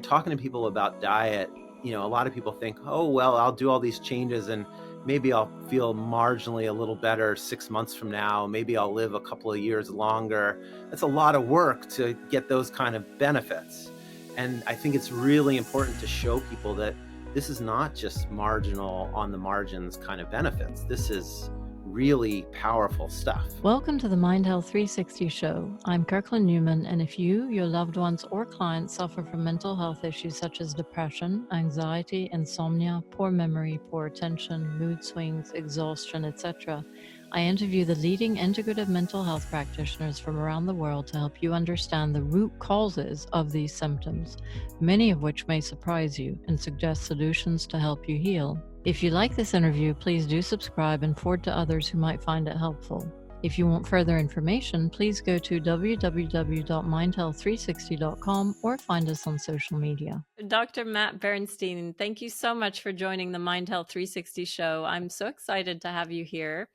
talking to people about diet, a lot of people think, oh, well, I'll do all these changes and maybe I'll feel marginally a little better 6 months from now. Maybe I'll live a couple of years longer. That's a lot of work to get those kind of benefits. And I think it's really important to show people that this is not just marginal on the margins kind of benefits. This is really powerful stuff. Welcome to the Mind Health 360 show. I'm Kirkland Newman, and if you, your loved ones, or clients suffer from mental health issues such as depression, anxiety, insomnia, poor memory, poor attention, mood swings, exhaustion, etc., I interview the leading integrative mental health practitioners from around the world to help you understand the root causes of these symptoms, many of which may surprise you and suggest solutions to help you heal. If you like this interview, please do subscribe and forward to others who might find it helpful. If you want further information, please go to www.mindhealth360.com or find us on social media. Dr. Matt Bernstein, thank you so much for joining the Mind Health 360 show. I'm so excited to have you here.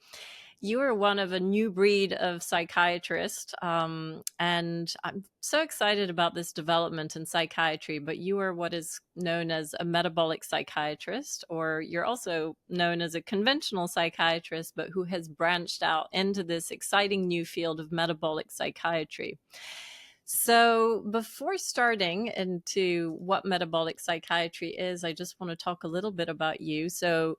You are one of a new breed of psychiatrist, and I'm so excited about this development in psychiatry, but you are what is known as a metabolic psychiatrist, or you're also known as a conventional psychiatrist, but who has branched out into this exciting new field of metabolic psychiatry. So before starting into what metabolic psychiatry is, I just want to talk a little bit about you. So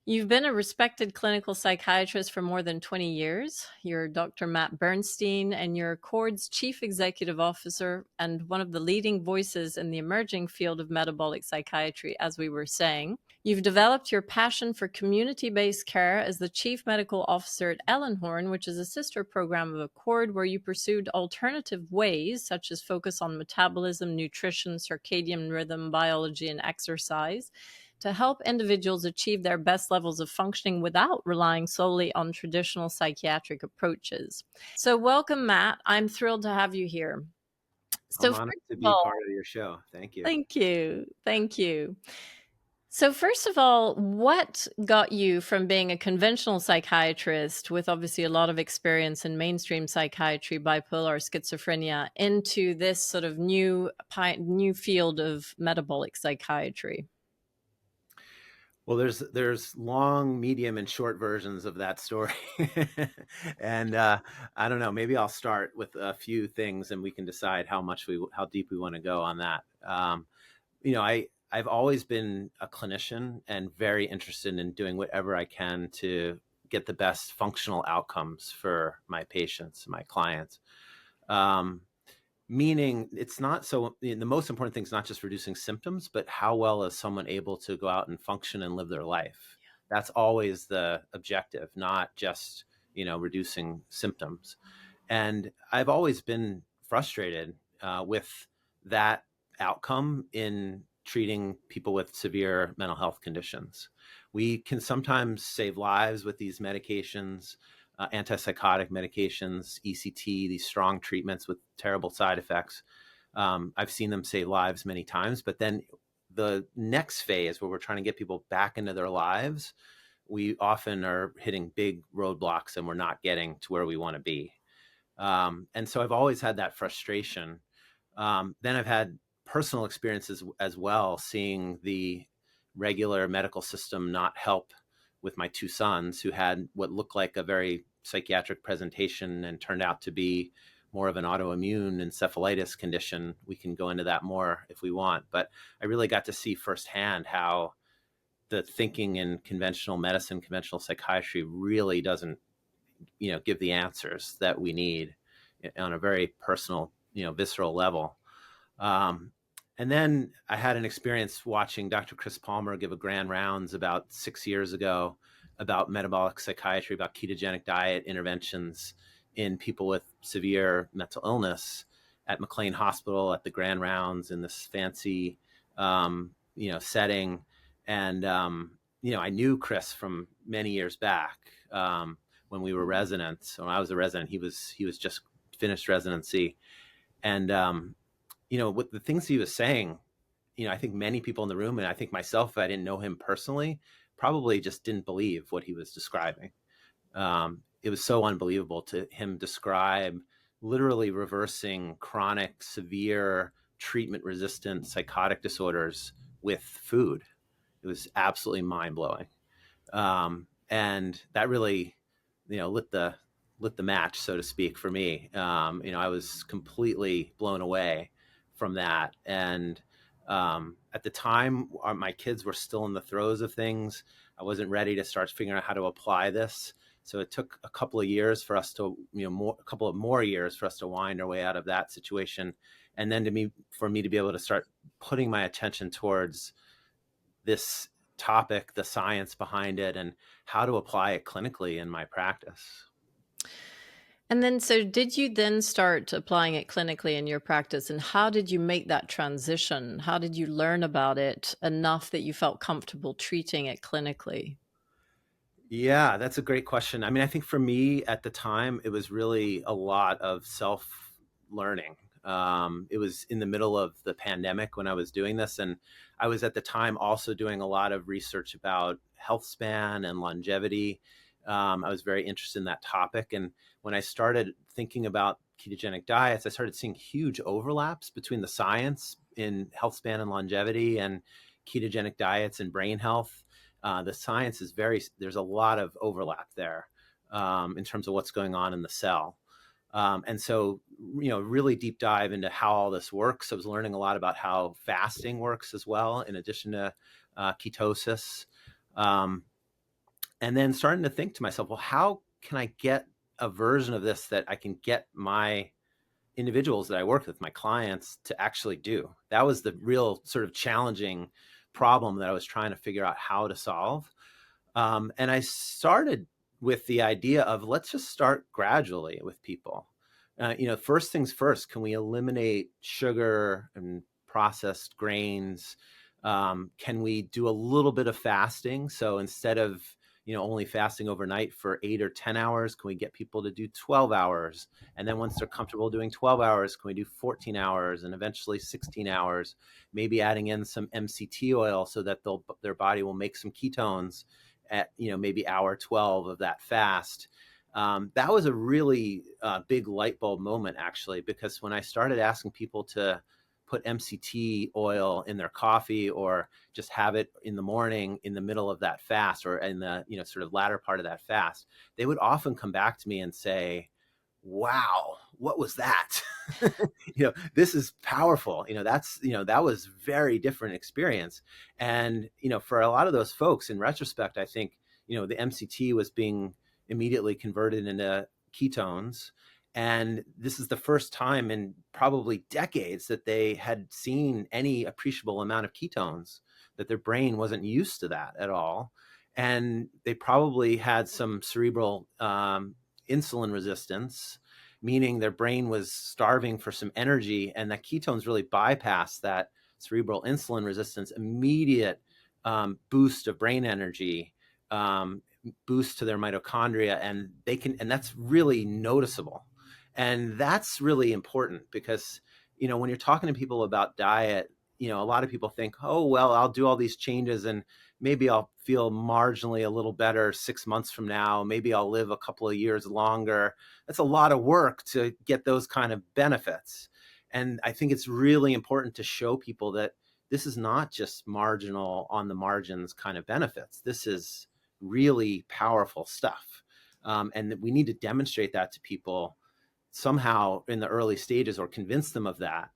you've been a respected clinical psychiatrist for more than 20 years. You're Dr. Matt Bernstein, and you're CORD's Chief Executive Officer and one of the leading voices in the emerging field of metabolic psychiatry, as we were saying. You've developed your passion for community-based care as the Chief Medical Officer at EllenHorn, which is a sister program of Accord, where you pursued alternative ways, such as focus on metabolism, nutrition, circadian rhythm, biology, and exercise, to help individuals achieve their best levels of functioning without relying solely on traditional psychiatric approaches. So welcome, Matt. I'm thrilled to have you here. I'm honored to be part of your show. Thank you. Thank you. Thank you. So first of all, what got you from being a conventional psychiatrist with obviously a lot of experience in mainstream psychiatry, bipolar, schizophrenia, into this sort of new field of metabolic psychiatry? Well, there's long, medium, and short versions of that story. And I don't know, maybe I'll start with a few things and we can decide how deep we want to go on that. I've always been a clinician and very interested in doing whatever I can to get the best functional outcomes for my patients, my clients. Meaning it's not so, the most important thing is not just reducing symptoms, but how well is someone able to go out and function and live their life? Yeah. That's always the objective, not just, reducing symptoms. And I've always been frustrated with that outcome in treating people with severe mental health conditions. We can sometimes save lives with these medications, antipsychotic medications, ECT, these strong treatments with terrible side effects. I've seen them save lives many times, but then the next phase where we're trying to get people back into their lives, we often are hitting big roadblocks and we're not getting to where we want to be. And so I've always had that frustration. Then I've had personal experiences as well, seeing the regular medical system not help with my two sons who had what looked like a very psychiatric presentation and turned out to be more of an autoimmune encephalitis condition. We can go into that more if we want, but I really got to see firsthand how the thinking in conventional medicine, conventional psychiatry really doesn't, give the answers that we need on a very personal, visceral level. And then I had an experience watching Dr. Chris Palmer give a grand rounds about 6 years ago about metabolic psychiatry, about ketogenic diet interventions in people with severe mental illness at McLean Hospital at the grand rounds in this fancy, setting. And, I knew Chris from many years back when we were residents. When I was a resident, he was just finished residency. And, with the things he was saying, I think many people in the room, and I think myself, if I didn't know him personally, probably just didn't believe what he was describing. It was so unbelievable to him describe literally reversing chronic, severe treatment-resistant psychotic disorders with food. It was absolutely mind-blowing. And that really, lit the match, so to speak, for me. I was completely blown away from that. And at the time, my kids were still in the throes of things. I wasn't ready to start figuring out how to apply this. So it took a couple of years for us to, a couple of more years for us to wind our way out of that situation. And then for me to be able to start putting my attention towards this topic, the science behind it, and how to apply it clinically in my practice. And then, so did you then start applying it clinically in your practice? And how did you make that transition? How did you learn about it enough that you felt comfortable treating it clinically? Yeah, that's a great question. I mean, I think for me at the time, it was really a lot of self-learning. It was in the middle of the pandemic when I was doing this. And I was at the time also doing a lot of research about health span and longevity. I was very interested in that topic. And when I started thinking about ketogenic diets, I started seeing huge overlaps between the science in health span and longevity and ketogenic diets and brain health. The science is there's a lot of overlap there in terms of what's going on in the cell. And so, really deep dive into how all this works. I was learning a lot about how fasting works as well, in addition to ketosis. And then starting to think to myself, well, how can I get a version of this that I can get my individuals that I work with, my clients, to actually do? That was the real sort of challenging problem that I was trying to figure out how to solve. And I started with the idea of, let's just start gradually with people. First things first, can we eliminate sugar and processed grains? Can we do a little bit of fasting? So instead of only fasting overnight for 8 or 10 hours, can we get people to do 12 hours? And then once they're comfortable doing 12 hours, can we do 14 hours and eventually 16 hours, maybe adding in some MCT oil so that their body will make some ketones at, maybe hour 12 of that fast. That was a really big light bulb moment, actually, because when I started asking people to put MCT oil in their coffee or just have it in the morning in the middle of that fast or in the sort of latter part of that fast, they would often come back to me and say, wow, what was that? This is powerful. That was very different experience. And for a lot of those folks, in retrospect, I think the MCT was being immediately converted into ketones. And this is the first time in probably decades that they had seen any appreciable amount of ketones, that their brain wasn't used to that at all. And they probably had some cerebral insulin resistance, meaning their brain was starving for some energy, and that ketones really bypass that cerebral insulin resistance, immediate boost of brain energy, boost to their mitochondria, and that's really noticeable. And that's really important because, when you're talking to people about diet, a lot of people think, oh, well, I'll do all these changes and maybe I'll feel marginally a little better 6 months from now. Maybe I'll live a couple of years longer. That's a lot of work to get those kind of benefits. And I think it's really important to show people that this is not just marginal, on the margins kind of benefits. This is really powerful stuff. And that we need to demonstrate that to people somehow in the early stages, or convince them of that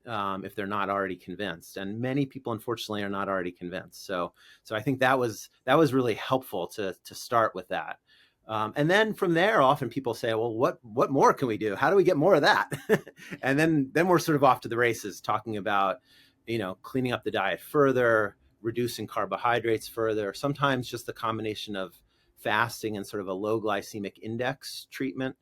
if they're not already convinced. And many people, unfortunately, are not already convinced. So I think that was really helpful to start with that. And then from there, often people say, well, what more can we do? How do we get more of that? And then we're sort of off to the races, talking about, cleaning up the diet further, reducing carbohydrates further, sometimes just the combination of fasting and sort of a low glycemic index treatment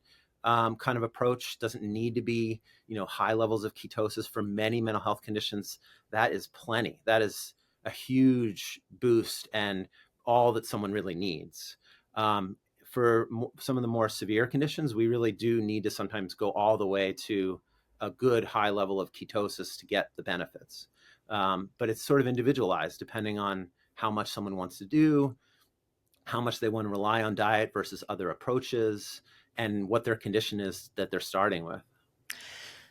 kind of approach. Doesn't need to be, high levels of ketosis. For many mental health conditions, that is plenty. That is a huge boost and all that someone really needs. For some of the more severe conditions, we really do need to sometimes go all the way to a good high level of ketosis to get the benefits. But it's sort of individualized depending on how much someone wants to do, how much they want to rely on diet versus other approaches, and what their condition is that they're starting with.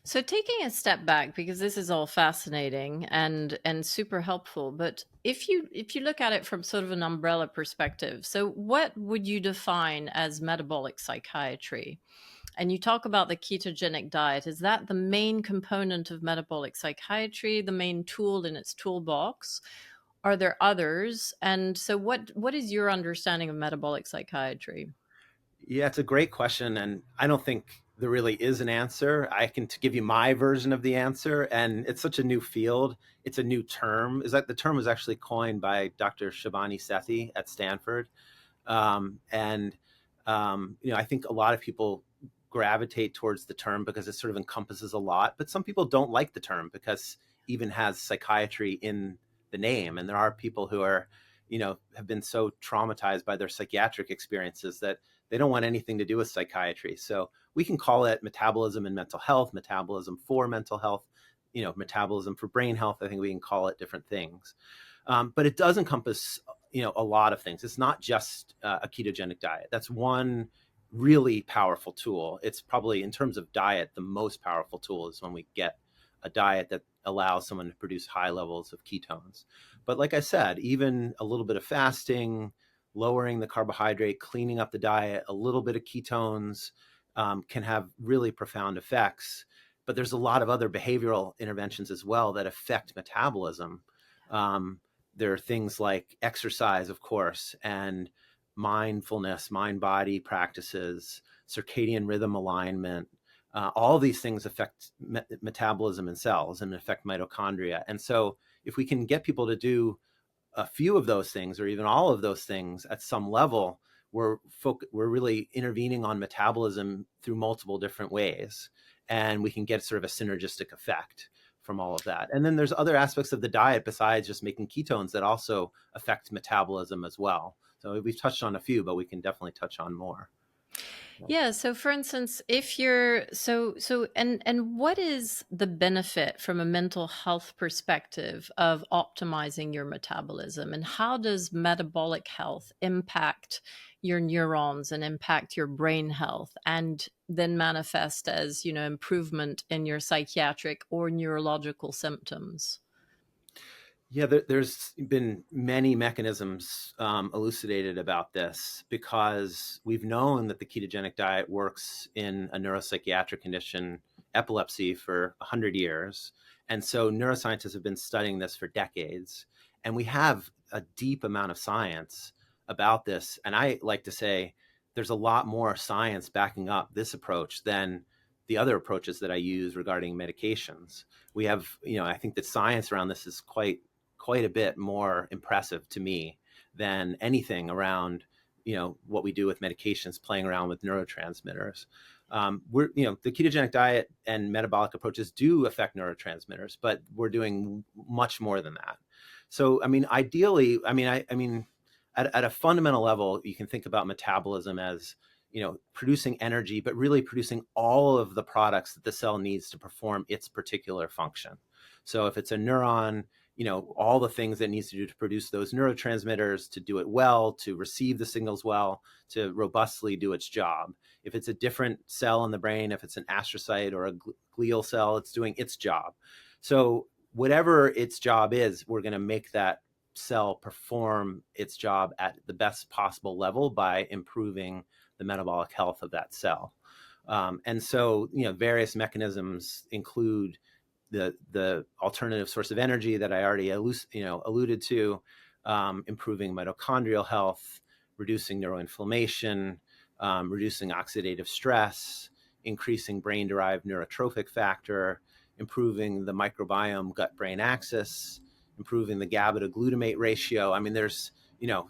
So taking a step back, because this is all fascinating and super helpful, but if you look at it from sort of an umbrella perspective, so what would you define as metabolic psychiatry? And you talk about the ketogenic diet. Is that the main component of metabolic psychiatry, the main tool in its toolbox? Are there others? And so what is your understanding of metabolic psychiatry? Yeah, it's a great question, and I don't think there really is an answer. I can give you my version of the answer, and it's such a new field. It's a new term. Is that the term was actually coined by Dr. Shabani Sethi at Stanford, and I think a lot of people gravitate towards the term because it sort of encompasses a lot. But some people don't like the term because it even has psychiatry in the name, and there are people who are, have been so traumatized by their psychiatric experiences that they don't want anything to do with psychiatry. So we can call it metabolism and mental health, metabolism for mental health, metabolism for brain health. I think we can call it different things. But it does encompass, a lot of things. It's not just a ketogenic diet. That's one really powerful tool. It's probably, in terms of diet, the most powerful tool is when we get a diet that allows someone to produce high levels of ketones. But like I said, even a little bit of fasting, lowering the carbohydrate, cleaning up the diet, a little bit of ketones can have really profound effects. But there's a lot of other behavioral interventions as well that affect metabolism. There are things like exercise, of course, and mindfulness, mind body practices, circadian rhythm alignment. All these things affect metabolism in cells and affect mitochondria. And so, if we can get people to do a few of those things, or even all of those things at some level, we're really intervening on metabolism through multiple different ways, and we can get sort of a synergistic effect from all of that. And then there's other aspects of the diet besides just making ketones that also affect metabolism as well. So we've touched on a few, but we can definitely touch on more. Yeah, so for instance, if you're and what is the benefit from a mental health perspective of optimizing your metabolism, and how does metabolic health impact your neurons and impact your brain health and then manifest as, improvement in your psychiatric or neurological symptoms? Yeah, there's been many mechanisms elucidated about this because we've known that the ketogenic diet works in a neuropsychiatric condition, epilepsy, for 100 years. And so neuroscientists have been studying this for decades. And we have a deep amount of science about this. And I like to say there's a lot more science backing up this approach than the other approaches that I use regarding medications. We have, I think that science around this is quite a bit more impressive to me than anything around, what we do with medications, playing around with neurotransmitters. The ketogenic diet and metabolic approaches do affect neurotransmitters, but we're doing much more than that. So, ideally, at a fundamental level, you can think about metabolism as, producing energy, but really producing all of the products that the cell needs to perform its particular function. So if it's a neuron, all the things it needs to do to produce those neurotransmitters, to do it well, to receive the signals well, to robustly do its job. If it's a different cell in the brain, if it's an astrocyte or a glial cell, it's doing its job. So whatever its job is, we're going to make that cell perform its job at the best possible level by improving the metabolic health of that cell. And so, various mechanisms include the alternative source of energy that I already alluded to, improving mitochondrial health, reducing neuroinflammation, reducing oxidative stress, increasing brain-derived neurotrophic factor, improving the microbiome gut-brain axis, improving the GABA to glutamate ratio.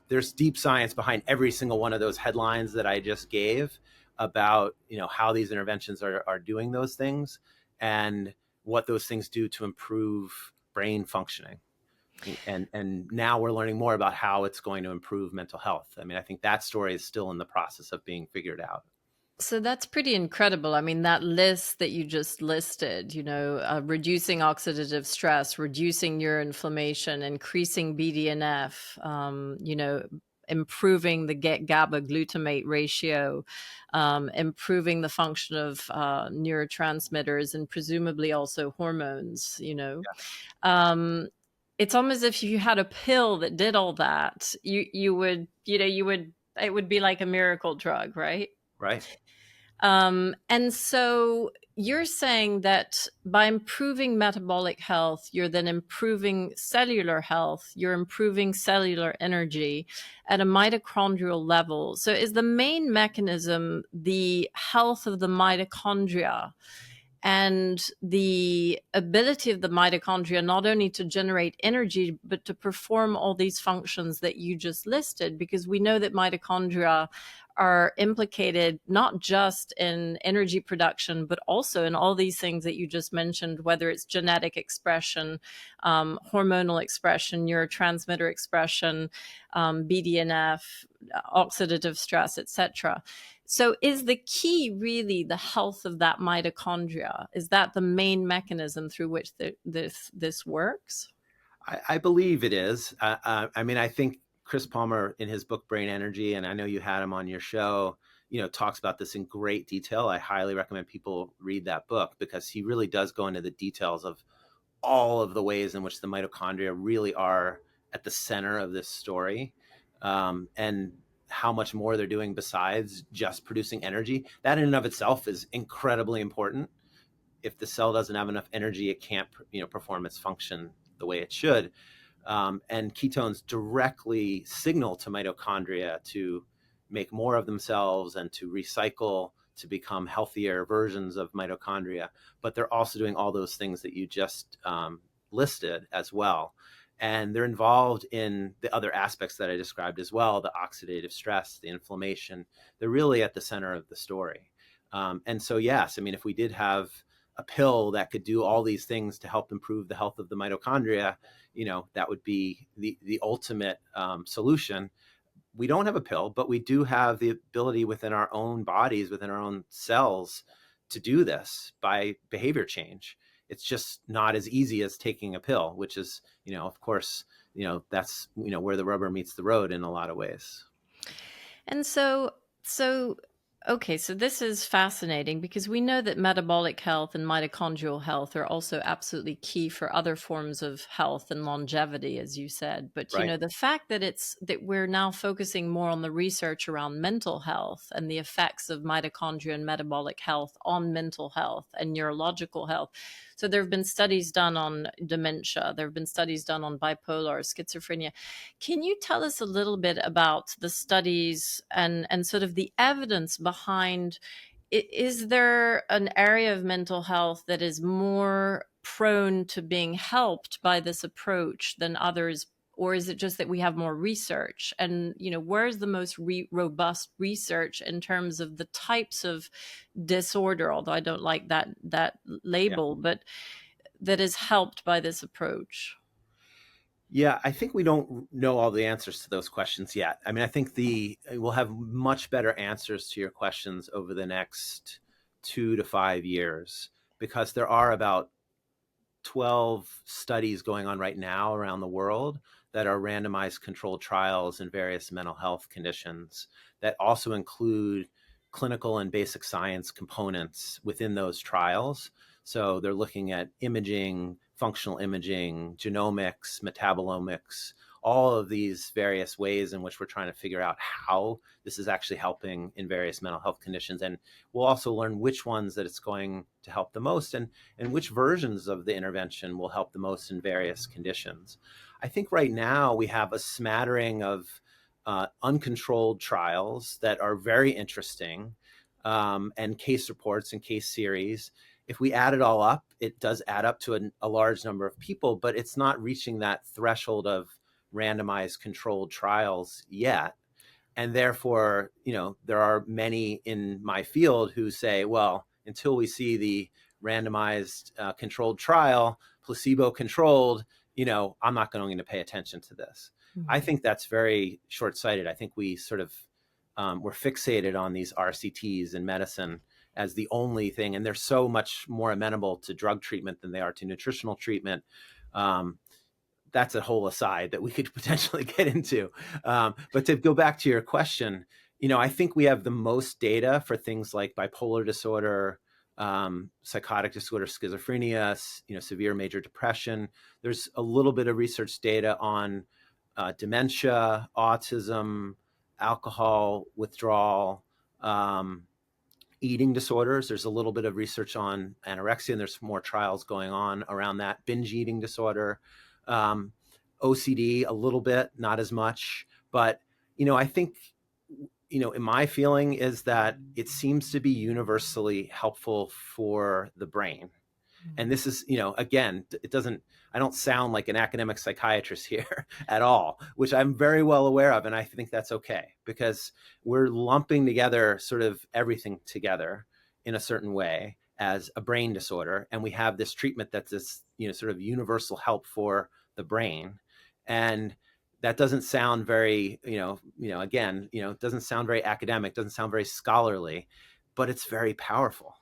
There's deep science behind every single one of those headlines that I just gave about, how these interventions are doing those things and what those things do to improve brain functioning. And now we're learning more about how it's going to improve mental health. I think that story is still in the process of being figured out. So that's pretty incredible. That list that you just listed, reducing oxidative stress, reducing neuroinflammation, increasing BDNF, improving the GABA glutamate ratio, improving the function of neurotransmitters, and presumably also hormones, it's almost as if you had a pill that did all that, you would, it would be like a miracle drug, right? Right. And so you're saying that by improving metabolic health, you're then improving cellular health, you're improving cellular energy at a mitochondrial level. So is the main mechanism the health of the mitochondria and the ability of the mitochondria not only to generate energy, but to perform all these functions that you just listed? Because we know that mitochondria are implicated not just in energy production, but also in all these things that you just mentioned, whether it's genetic expression, hormonal expression, neurotransmitter expression, BDNF, oxidative stress, etc. So is the key really the health of that mitochondria? Is that the main mechanism through which this works? I believe it is. I mean, I think Chris Palmer in his book Brain Energy, and I know you had him on your show, talks about this in great detail. I highly recommend people read that book because he really does go into the details of all of the ways in which the mitochondria really are at the center of this story, and how much more they're doing besides just producing energy. That in and of itself is incredibly important. If the cell doesn't have enough energy, it can't perform its function the way it should. And ketones directly signal to mitochondria to make more of themselves and to recycle to become healthier versions of mitochondria. But they're also doing all those things that you just listed as well. And they're involved in the other aspects that I described as well, the oxidative stress, the inflammation. They're really at the center of the story. And so, yes, I mean, if we did have a pill that could do all these things to help improve the health of the mitochondria, that would be the ultimate solution. We don't have a pill, but we do have the ability within our own bodies, within our own cells, to do this by behavior change. It's just not as easy as taking a pill, which is, of course, that's, where the rubber meets the road in a lot of ways. And okay, so this is fascinating because we know that metabolic health and mitochondrial health are also absolutely key for other forms of health and longevity, as you said. But, Right. The fact that we're now focusing more on the research around mental health and the effects of mitochondria and metabolic health on mental health and neurological health. So there have been studies done on dementia. There have been studies done on bipolar, schizophrenia. Can you tell us a little bit about the studies and sort of the evidence behind, is there an area of mental health that is more prone to being helped by this approach than others? Or is it just that we have more research? And, where's the most robust research in terms of the types of disorder, although I don't like that label, but that is helped by this approach? Yeah, I think we don't know all the answers to those questions yet. I mean, I think we'll have much better answers to your questions over the next 2 to 5 years, because there are about 12 studies going on right now around the world that are randomized controlled trials in various mental health conditions that also include clinical and basic science components within those trials. So they're looking at imaging, functional imaging, genomics, metabolomics, all of these various ways in which we're trying to figure out how this is actually helping in various mental health conditions. And we'll also learn which ones that it's going to help the most, and which versions of the intervention will help the most in various conditions. I think right now we have a smattering of uncontrolled trials that are very interesting, and case reports and case series. If we add it all up, it does add up to a large number of people, but it's not reaching that threshold of randomized controlled trials yet. And therefore, there are many in my field who say, well, until we see the randomized controlled trial, placebo controlled, I'm not going to pay attention to this. Mm-hmm. I think that's very short-sighted. I think we sort of we're fixated on these RCTs in medicine as the only thing, and they're so much more amenable to drug treatment than they are to nutritional treatment. that's a whole aside that we could potentially get into. But to go back to your question, I think we have the most data for things like bipolar disorder, psychotic disorder, schizophrenia, severe major depression. There's a little bit of research data on dementia, autism, alcohol withdrawal, eating disorders. There's a little bit of research on anorexia, and there's more trials going on around that. Binge eating disorder, OCD, a little bit, not as much. But, I think, in my feeling is that it seems to be universally helpful for the brain. And this is, again, I don't sound like an academic psychiatrist here at all, which I'm very well aware of. And I think that's okay, because we're lumping together sort of everything together in a certain way as a brain disorder. And we have this treatment that's this, sort of universal help for the brain. And that doesn't sound very, again, it doesn't sound very academic, doesn't sound very scholarly, but it's very powerful.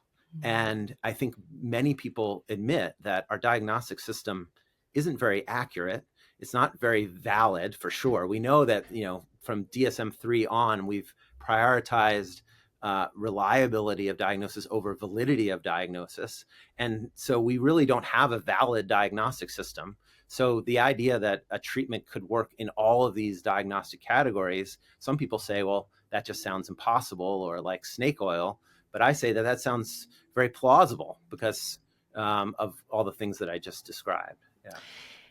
And I think many people admit that our diagnostic system isn't very accurate. It's not very valid, for sure. We know that, from DSM-3 on, we've prioritized reliability of diagnosis over validity of diagnosis. And so we really don't have a valid diagnostic system. So the idea that a treatment could work in all of these diagnostic categories, some people say, well, that just sounds impossible, or like snake oil. But I say that sounds very plausible because of all the things that I just described. Yeah.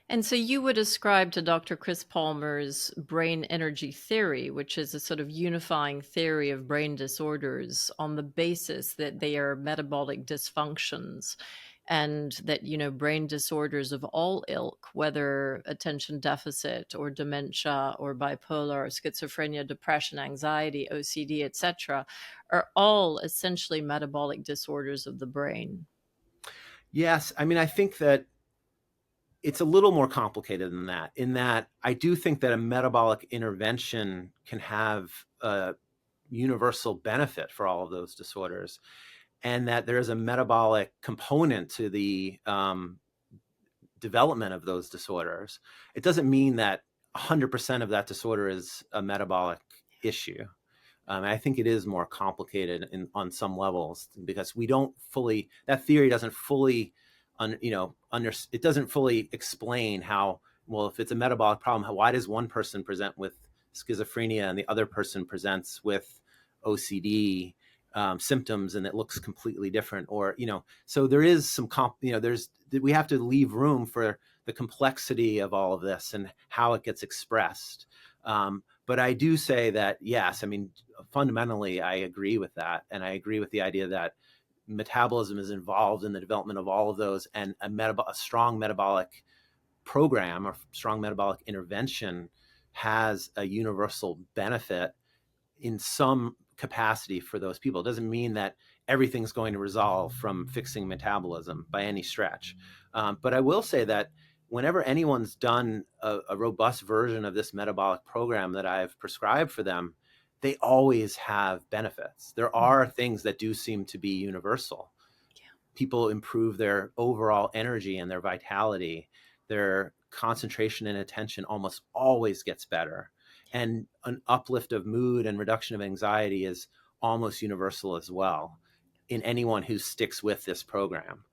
And so you would ascribe to Dr. Chris Palmer's brain energy theory, which is a sort of unifying theory of brain disorders on the basis that they are metabolic dysfunctions, and that, brain disorders of all ilk, whether attention deficit or dementia or bipolar or schizophrenia, depression, anxiety, OCD, etc., are all essentially metabolic disorders of the brain. Yes. I mean, I think that it's a little more complicated than that, in that I do think that a metabolic intervention can have a universal benefit for all of those disorders, and that there is a metabolic component to the development of those disorders. It doesn't mean that 100% of that disorder is a metabolic issue. I think it is more complicated on some levels, because that theory doesn't fully, it doesn't fully explain how, well, if it's a metabolic problem, why does one person present with schizophrenia and the other person presents with OCD symptoms, and it looks completely different? Or, so there is some, we have to leave room for the complexity of all of this and how it gets expressed. But I do say that, yes, I mean, fundamentally, I agree with that. And I agree with the idea that metabolism is involved in the development of all of those, and a strong metabolic program or strong metabolic intervention has a universal benefit in some capacity for those people. It doesn't mean that everything's going to resolve from fixing metabolism by any stretch. But I will say that whenever anyone's done a robust version of this metabolic program that I've prescribed for them, they always have benefits. There are things that do seem to be universal. Yeah. People improve their overall energy and their vitality. Their concentration and attention almost always gets better. And an uplift of mood and reduction of anxiety is almost universal as well in anyone who sticks with this program.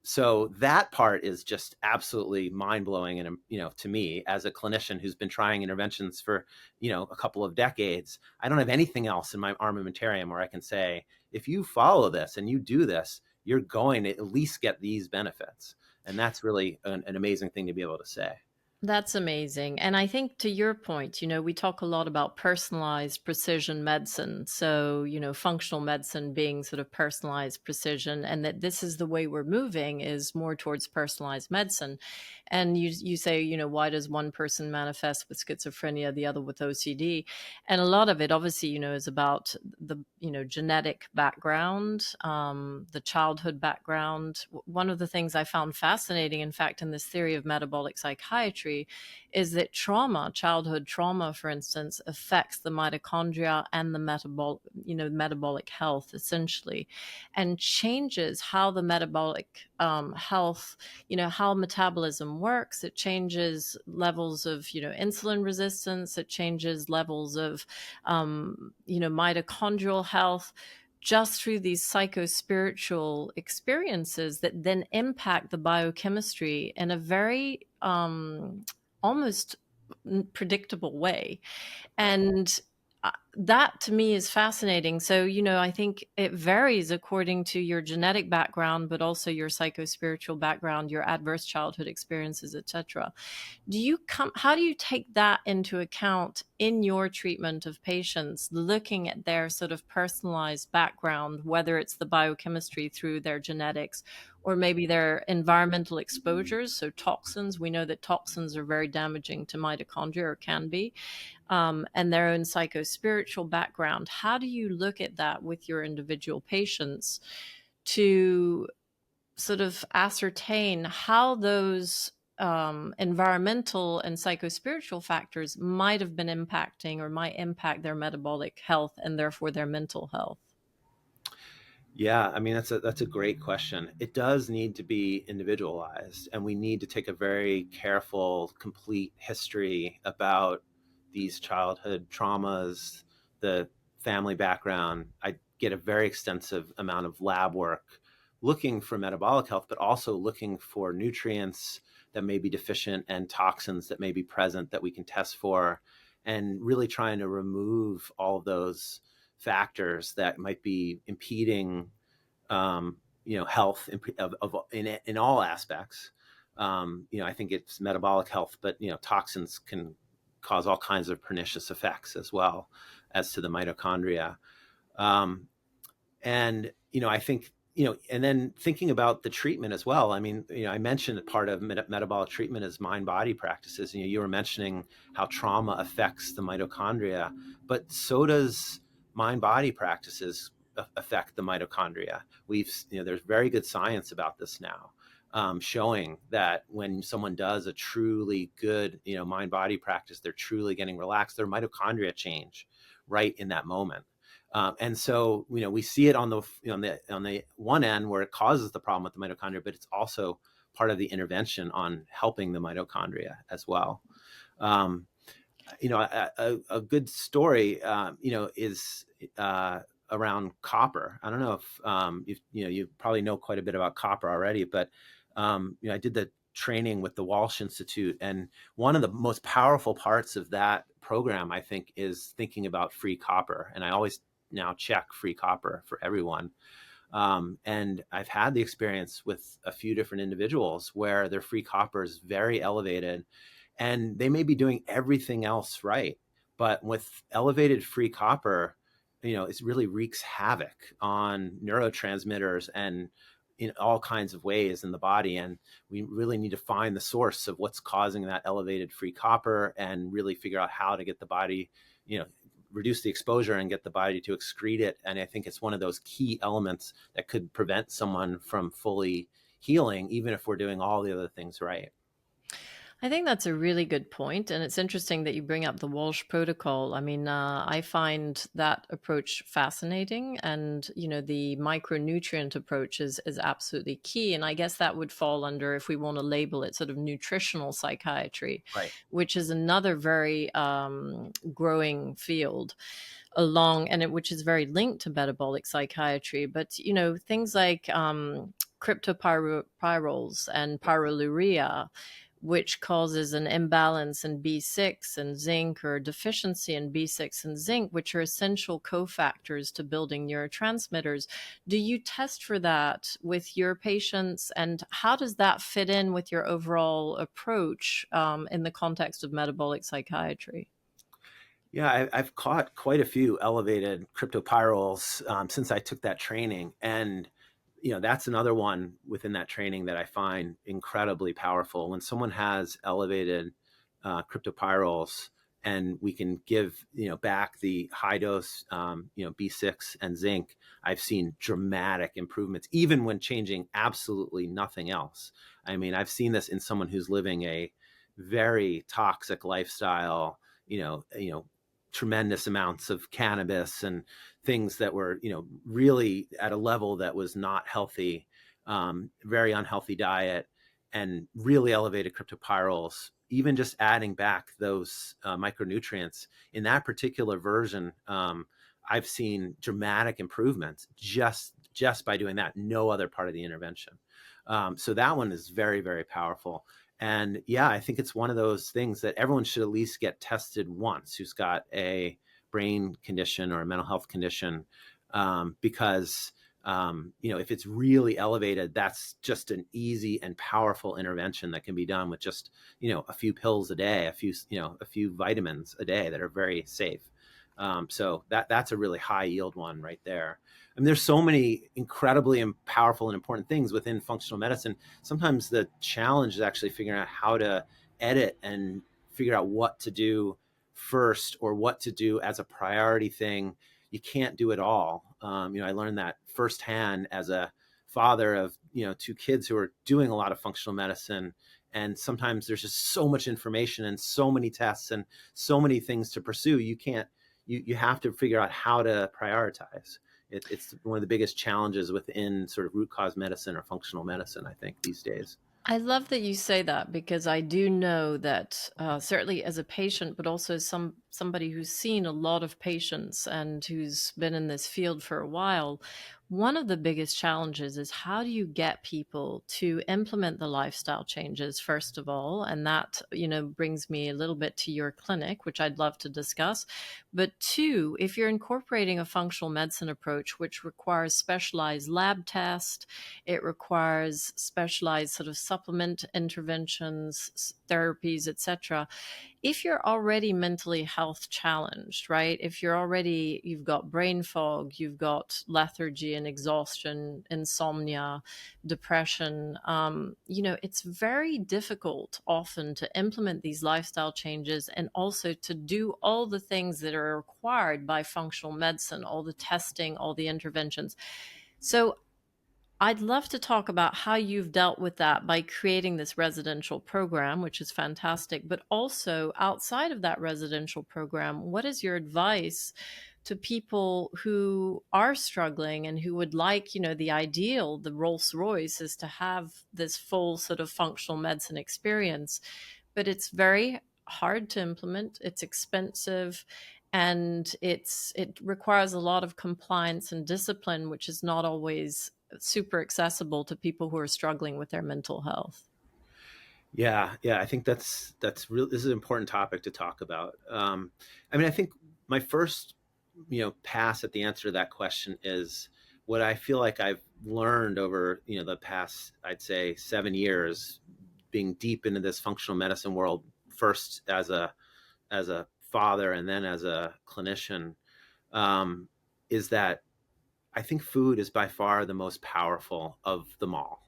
So that part is just absolutely mind-blowing. And, to me, as a clinician who's been trying interventions for, a couple of decades, I don't have anything else in my armamentarium where I can say, if you follow this and you do this, you're going to at least get these benefits. And that's really an amazing thing to be able to say. That's amazing. And I think, to your point, we talk a lot about personalized precision medicine. So, functional medicine being sort of personalized precision, and that this is the way we're moving, is more towards personalized medicine. And you say, why does one person manifest with schizophrenia, the other with OCD? And a lot of it, obviously, is about the, genetic background, the childhood background. One of the things I found fascinating, in fact, in this theory of metabolic psychiatry, psychiatry is that trauma, childhood trauma, for instance, affects the mitochondria and the metabolic health essentially, and changes how the metabolic health, how metabolism works. It changes levels of, insulin resistance. It changes levels of, mitochondrial health, just through these psychospiritual experiences that then impact the biochemistry in a very almost predictable way. And that to me is fascinating. So, I think it varies according to your genetic background, but also your psychospiritual background, your adverse childhood experiences, etc. How do you take that into account in your treatment of patients, looking at their sort of personalized background, whether it's the biochemistry through their genetics or maybe their environmental exposures? So toxins, we know that toxins are very damaging to mitochondria, or can be, and their own psychospiritual background. How do you look at that with your individual patients to sort of ascertain how those environmental and psychospiritual factors might have been impacting or might impact their metabolic health and therefore their mental health? Yeah, I mean, that's a great question. It does need to be individualized, and we need to take a very careful, complete history about these childhood traumas, the family background. I get a very extensive amount of lab work looking for metabolic health, but also looking for nutrients that may be deficient and toxins that may be present that we can test for, and really trying to remove all of those factors that might be impeding, health in all aspects. I think it's metabolic health, but toxins can cause all kinds of pernicious effects as well as to the mitochondria. And I think and then thinking about the treatment as well. I mean, I mentioned that part of metabolic treatment is mind-body practices. You were mentioning how trauma affects the mitochondria, but so does mind-body practices affect the mitochondria. There's very good science about this now, showing that when someone does a truly good, mind-body practice, they're truly getting relaxed. Their mitochondria change right in that moment. And so, we see it on the one end where it causes the problem with the mitochondria, but it's also part of the intervention on helping the mitochondria as well. A good story, is around copper. I don't know if you probably know quite a bit about copper already, but I did the training with the Walsh Institute, and one of the most powerful parts of that program, I think, is thinking about free copper. And I always now check free copper for everyone. And I've had the experience with a few different individuals where their free copper is very elevated, and they may be doing everything else right, but with elevated free copper, it really wreaks havoc on neurotransmitters and in all kinds of ways in the body. And we really need to find the source of what's causing that elevated free copper and really figure out how to get the body, reduce the exposure and get the body to excrete it. And I think it's one of those key elements that could prevent someone from fully healing, even if we're doing all the other things right. I think that's a really good point. And it's interesting that you bring up the Walsh protocol. I mean, I find that approach fascinating. And, the micronutrient approach is absolutely key. And I guess that would fall under, if we want to label it, sort of nutritional psychiatry, Right. which is another very growing field which is very linked to metabolic psychiatry. But, things like cryptopyroles and pyroluria, which causes an imbalance in B6 and zinc, or deficiency in B6 and zinc, which are essential cofactors to building neurotransmitters. Do you test for that with your patients? And how does that fit in with your overall approach in the context of metabolic psychiatry? Yeah, I've caught quite a few elevated cryptopyroles since I took that training. And that's another one within that training that I find incredibly powerful. When someone has elevated cryptopyroles, and we can give back the high dose B6 and zinc, I've seen dramatic improvements, even when changing absolutely nothing else. I mean, I've seen this in someone who's living a very toxic lifestyle, tremendous amounts of cannabis and things that were, really at a level that was not healthy, very unhealthy diet, and really elevated cryptopyrroles. Even just adding back those micronutrients in that particular version, I've seen dramatic improvements just by doing that. No other part of the intervention. So that one is very, very powerful. And yeah, I think it's one of those things that everyone should at least get tested once who's got a brain condition or a mental health condition, because if it's really elevated, that's just an easy and powerful intervention that can be done with just a few pills a day, a few vitamins a day that are very safe. So that's a really high yield one right there. I mean, there's so many incredibly powerful and important things within functional medicine. Sometimes the challenge is actually figuring out how to edit and figure out what to do first or what to do as a priority thing. You can't do it all. I learned that firsthand as a father of, 2 kids who are doing a lot of functional medicine. And sometimes there's just so much information and so many tests and so many things to pursue. You have to figure out how to prioritize. It's one of the biggest challenges within sort of root cause medicine or functional medicine, I think, these days. I love that you say that, because I do know that certainly as a patient, but also as somebody who's seen a lot of patients and who's been in this field for a while, one of the biggest challenges is how do you get people to implement the lifestyle changes, first of all? And that, brings me a little bit to your clinic, which I'd love to discuss. But 2, if you're incorporating a functional medicine approach, which requires specialized lab tests, it requires specialized sort of supplement interventions, therapies, etc. If you're already mentally health challenged, right? If you've got brain fog, you've got lethargy and exhaustion, insomnia, depression, it's very difficult often to implement these lifestyle changes and also to do all the things that are required by functional medicine, all the testing, all the interventions. So I'd love to talk about how you've dealt with that by creating this residential program, which is fantastic. But also outside of that residential program, what is your advice to people who are struggling and who would like, the ideal, the Rolls Royce is to have this full sort of functional medicine experience, but it's very hard to implement. It's expensive. And it requires a lot of compliance and discipline, which is not always super accessible to people who are struggling with their mental health. Yeah, I think that's real. This is an important topic to talk about. I think my first, pass at the answer to that question is what I feel like I've learned over, the past, I'd say 7 years, being deep into this functional medicine world, first as a father and then as a clinician, is that I think food is by far the most powerful of them all.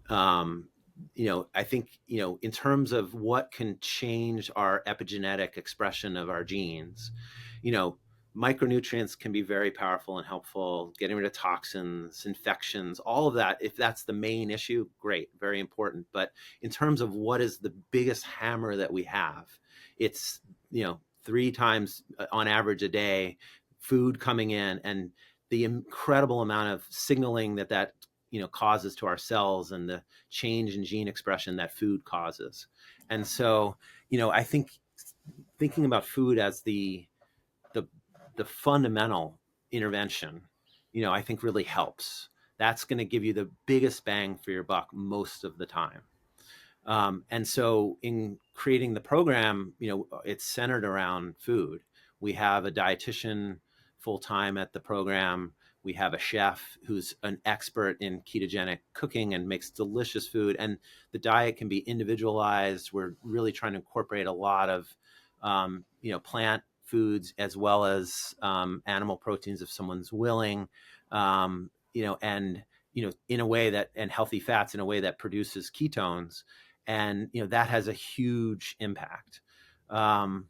I think, in terms of what can change our epigenetic expression of our genes, micronutrients can be very powerful and helpful, getting rid of toxins, infections, all of that. If that's the main issue, great, very important. But in terms of what is the biggest hammer that we have, it's, 3 times on average a day, food coming in, and the incredible amount of signaling that causes to our cells, and the change in gene expression that food causes. And so, I think thinking about food as the fundamental intervention, I think really helps. That's going to give you the biggest bang for your buck most of the time. And so in creating the program, it's centered around food. We have a dietitian full-time at the program. We have a chef who's an expert in ketogenic cooking and makes delicious food. And the diet can be individualized. We're really trying to incorporate a lot of, plant foods as well as animal proteins if someone's willing, and, in a way that, and healthy fats in a way that produces ketones. And, that has a huge impact. And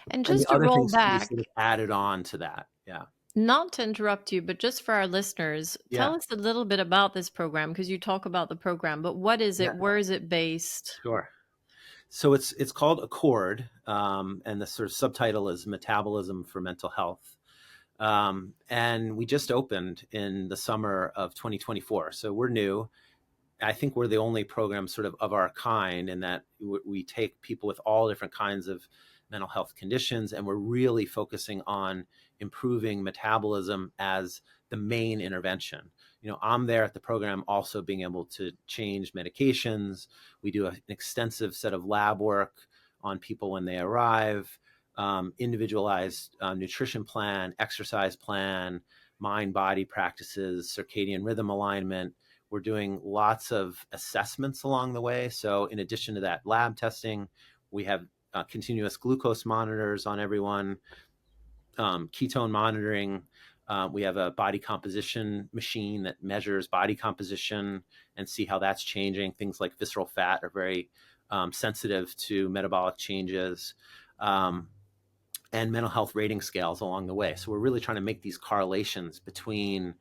And just the to other roll things can be back, sort of added on to that. Yeah. not to interrupt you, but just for our listeners, Yeah. tell us a little bit about this program, because you talk about the program, but what is it? Yeah. Where is it based? Sure. So it's called Accord, and the sort of subtitle is Metabolism for Mental Health. And we just opened in the summer of 2024. So we're new. I think we're the only program sort of our kind in that we take people with all different kinds of mental health conditions, and we're really focusing on improving metabolism as the main intervention. I'm there at the program also being able to change medications. We do an extensive set of lab work on people when they arrive, individualized nutrition plan, exercise plan, mind-body practices, circadian rhythm alignment. We're doing lots of assessments along the way. So in addition to that lab testing, we have continuous glucose monitors on everyone, ketone monitoring. We have a body composition machine that measures body composition and see how that's changing. Things like visceral fat are very sensitive to metabolic changes, and mental health rating scales along the way. So we're really trying to make these correlations between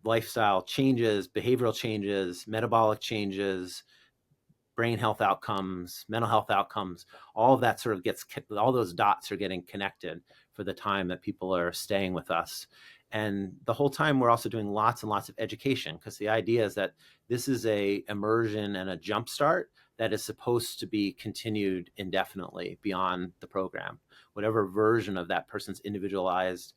lifestyle changes, behavioral changes, metabolic changes, brain health outcomes, mental health outcomes. All of that sort of all those dots are getting connected for the time that people are staying with us. And the whole time we're also doing lots and lots of education, because the idea is that this is a immersion and a jumpstart that is supposed to be continued indefinitely beyond the program. Whatever version of that person's individualized,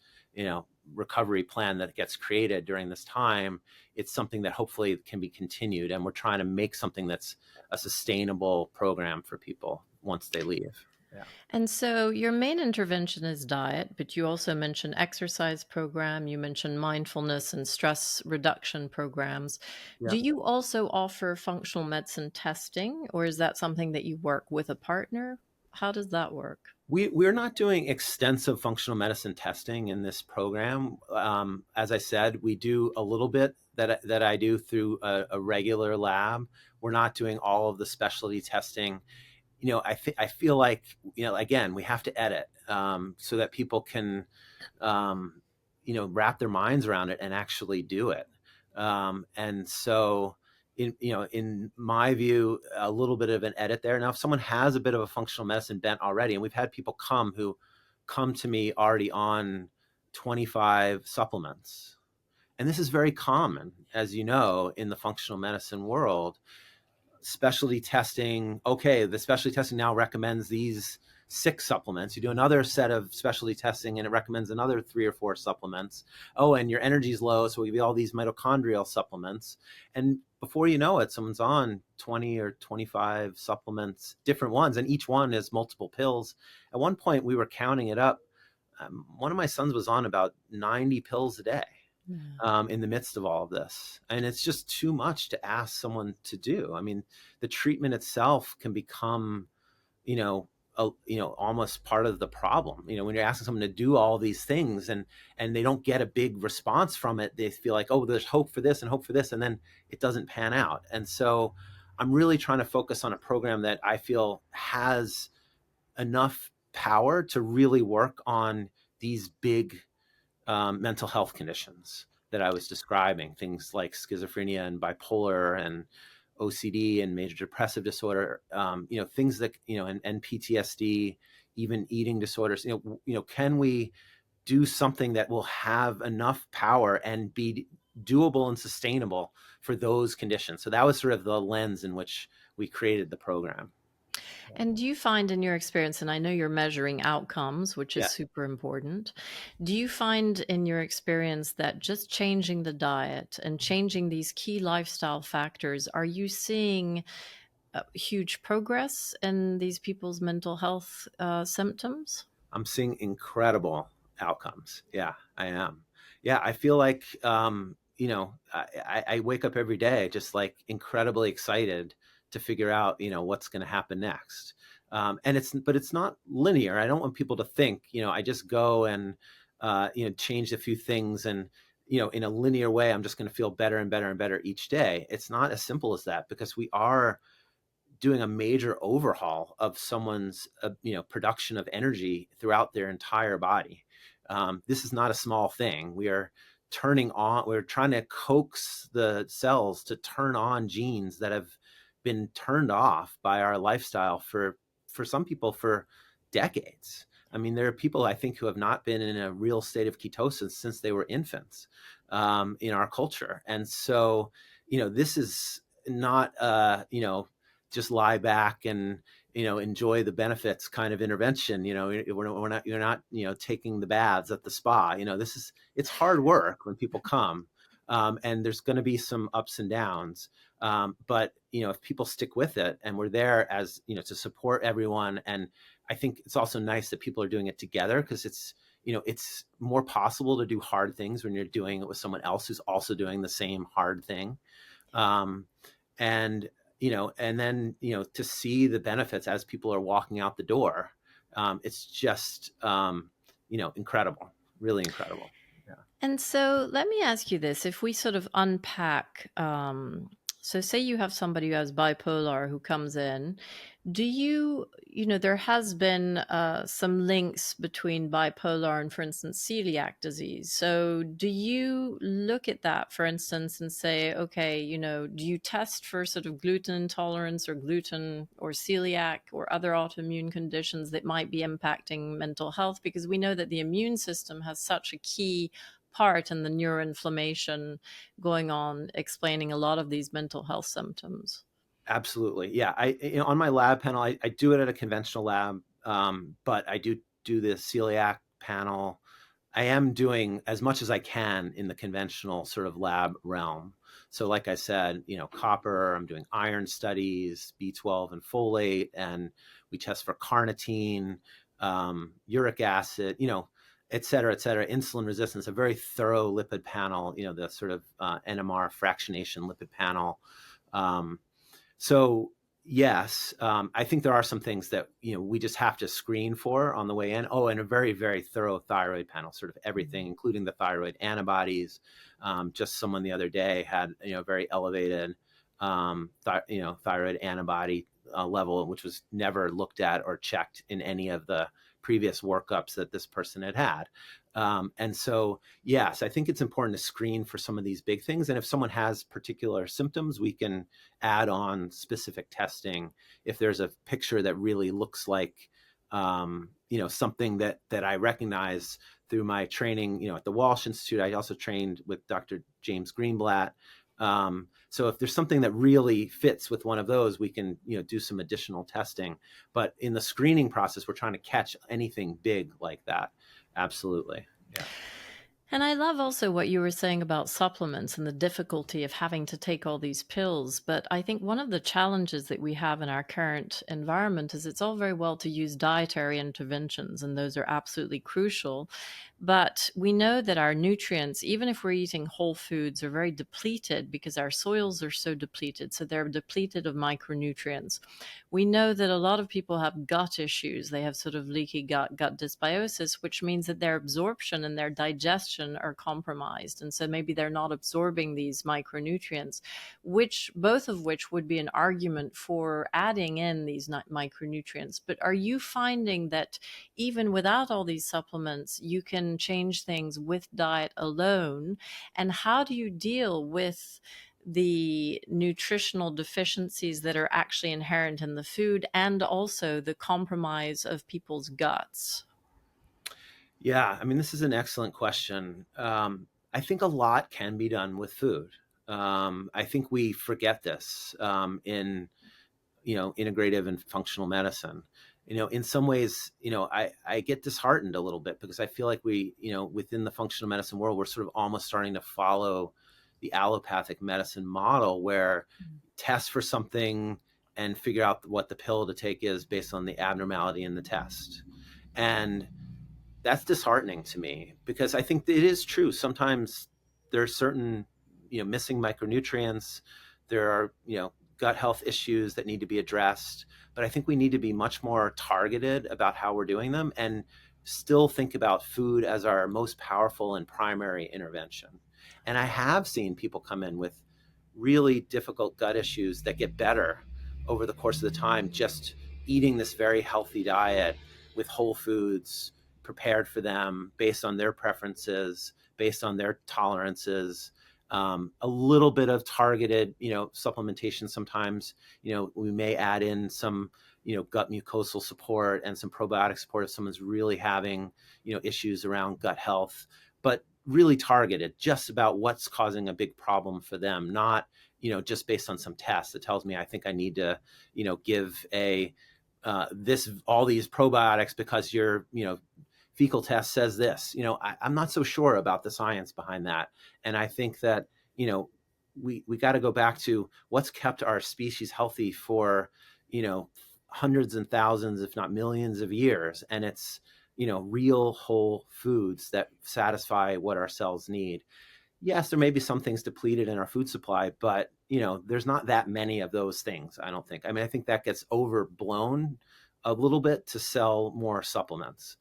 recovery plan that gets created during this time, it's something that hopefully can be continued. And we're trying to make something that's a sustainable program for people once they leave. Yeah. And so your main intervention is diet, but you also mentioned exercise program, you mentioned mindfulness and stress reduction programs. Yeah. Do you also offer functional medicine testing, or is that something that you work with a partner? How does that work? We're not doing extensive functional medicine testing in this program. As I said, we do a little bit that I do through a regular lab. We're not doing all of the specialty testing. I feel like, again, we have to edit so that people can, wrap their minds around it and actually do it. And so, in my view, a little bit of an edit there. Now, if someone has a bit of a functional medicine bent already, and we've had people come to me already on 25 supplements, and this is very common, as you know, in the functional medicine world. Specialty testing, okay, the specialty testing now recommends these 6 supplements. You do another set of specialty testing and it recommends another 3 or 4 supplements. Oh, and your energy's low, so we give you all these mitochondrial supplements. And before you know it, someone's on 20 or 25 supplements, different ones, and each one is multiple pills. At one point, we were counting it up. One of my sons was on about 90 pills a day. In the midst of all of this. And it's just too much to ask someone to do. I mean, the treatment itself can become, almost part of the problem. When you're asking someone to do all these things and they don't get a big response from it, they feel like, oh, there's hope for this and hope for this, and then it doesn't pan out. And so I'm really trying to focus on a program that I feel has enough power to really work on these big mental health conditions that I was describing, things like schizophrenia and bipolar and OCD and major depressive disorder, things that, and PTSD, even eating disorders. Can we do something that will have enough power and be doable and sustainable for those conditions? So that was sort of the lens in which we created the program. And do you find in your experience, and I know you're measuring outcomes, which is Yeah. super important, do you find in your experience that just changing the diet and changing these key lifestyle factors, are you seeing huge progress in these people's mental health symptoms? I'm seeing incredible outcomes. Yeah, I am. Yeah, I feel like, I wake up every day just like incredibly excited to figure out, what's going to happen next. And but it's not linear. I don't want people to think, I just go and, change a few things and, in a linear way, I'm just going to feel better and better and better each day. It's not as simple as that, because we are doing a major overhaul of someone's production of energy throughout their entire body. This is not a small thing. We're trying to coax the cells to turn on genes that have been turned off by our lifestyle for some people for decades. I mean, there are people I think who have not been in a real state of ketosis since they were infants in our culture. And so, this is not, just lie back and, enjoy the benefits kind of intervention. You're not, taking the baths at the spa. It's hard work when people come. And there's going to be some ups and downs. But, if people stick with it, and we're there as, to support everyone. And I think it's also nice that people are doing it together, because it's more possible to do hard things when you're doing it with someone else who's also doing the same hard thing. And then, to see the benefits as people are walking out the door, it's just, incredible, really incredible. Yeah. And so let me ask you this. If we sort of unpack, so say you have somebody who has bipolar who comes in, do you, there has been some links between bipolar and, for instance, celiac disease. So do you look at that, for instance, and say, okay, do you test for sort of gluten intolerance or gluten or celiac or other autoimmune conditions that might be impacting mental health? Because we know that the immune system has such a key part in the neuroinflammation going on, explaining a lot of these mental health symptoms. Absolutely. Yeah. On my lab panel, I do it at a conventional lab, but I do the celiac panel. I am doing as much as I can in the conventional sort of lab realm. So like I said, copper, I'm doing iron studies, B12 and folate, and we test for carnitine, uric acid, et cetera, insulin resistance, a very thorough lipid panel, the sort of NMR fractionation lipid panel. So yes, I think there are some things that, we just have to screen for on the way in. Oh, and a very, very thorough thyroid panel, sort of everything, including the thyroid antibodies. Just someone the other day had, very elevated, thyroid antibody level, which was never looked at or checked in any of the previous workups that this person had. And so, yes, I think it's important to screen for some of these big things. And if someone has particular symptoms, we can add on specific testing. If there's a picture that really looks like, something that I recognize through my training, at the Walsh Institute. I also trained with Dr. James Greenblatt. So if there's something that really fits with one of those, we can, do some additional testing. But in the screening process, we're trying to catch anything big like that. Absolutely. Yeah. And I love also what you were saying about supplements and the difficulty of having to take all these pills. But I think one of the challenges that we have in our current environment is it's all very well to use dietary interventions, and those are absolutely crucial. But we know that our nutrients, even if we're eating whole foods, are very depleted because our soils are so depleted. So they're depleted of micronutrients. We know that a lot of people have gut issues. They have sort of leaky gut dysbiosis, which means that their absorption and their digestion are compromised. And so maybe they're not absorbing these micronutrients, both of which would be an argument for adding in these micronutrients. But are you finding that even without all these supplements, you can change things with diet alone? And how do you deal with the nutritional deficiencies that are actually inherent in the food, and also the compromise of people's guts? Yeah, I mean, this is an excellent question. I think a lot can be done with food. I think we forget this in, integrative and functional medicine. In some ways, I get disheartened a little bit, because I feel like we, within the functional medicine world, we're sort of almost starting to follow the allopathic medicine model, where test for something and figure out what the pill to take is based on the abnormality in the test. And that's disheartening to me, because I think it is true. Sometimes there are certain, missing micronutrients. There are, gut health issues that need to be addressed. But I think we need to be much more targeted about how we're doing them, and still think about food as our most powerful and primary intervention. And I have seen people come in with really difficult gut issues that get better over the course of the time, just eating this very healthy diet with whole foods prepared for them based on their preferences, based on their tolerances. a little bit of targeted, supplementation. Sometimes, we may add in some, gut mucosal support and some probiotic support if someone's really having, issues around gut health, but really targeted just about what's causing a big problem for them, not, just based on some test that tells me I think I need to, give all these probiotics because your, fecal test says this. I'm not so sure about the science behind that. And I think that, we got to go back to what's kept our species healthy for, hundreds and thousands, if not millions of years. And it's, real whole foods that satisfy what our cells need. Yes, there may be some things depleted in our food supply, but there's not that many of those things, I don't think. I mean, I think that gets overblown a little bit to sell more supplements.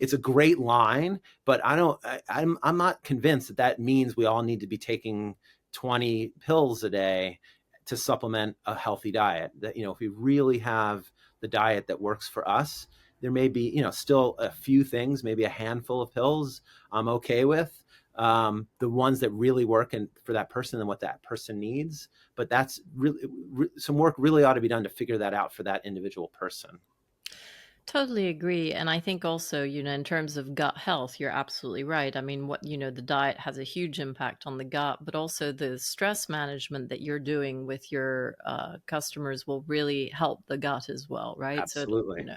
It's a great line, but I'm not convinced that means we all need to be taking 20 pills a day to supplement a healthy diet. That, if we really have the diet that works for us, there may be, still a few things, maybe a handful of pills I'm okay with. The ones that really work for that person and what that person needs. But that's really some work really ought to be done to figure that out for that individual person. Totally agree. And I think also, in terms of gut health, you're absolutely right. I mean, the diet has a huge impact on the gut, but also the stress management that you're doing with your customers will really help the gut as well, right? Absolutely. So,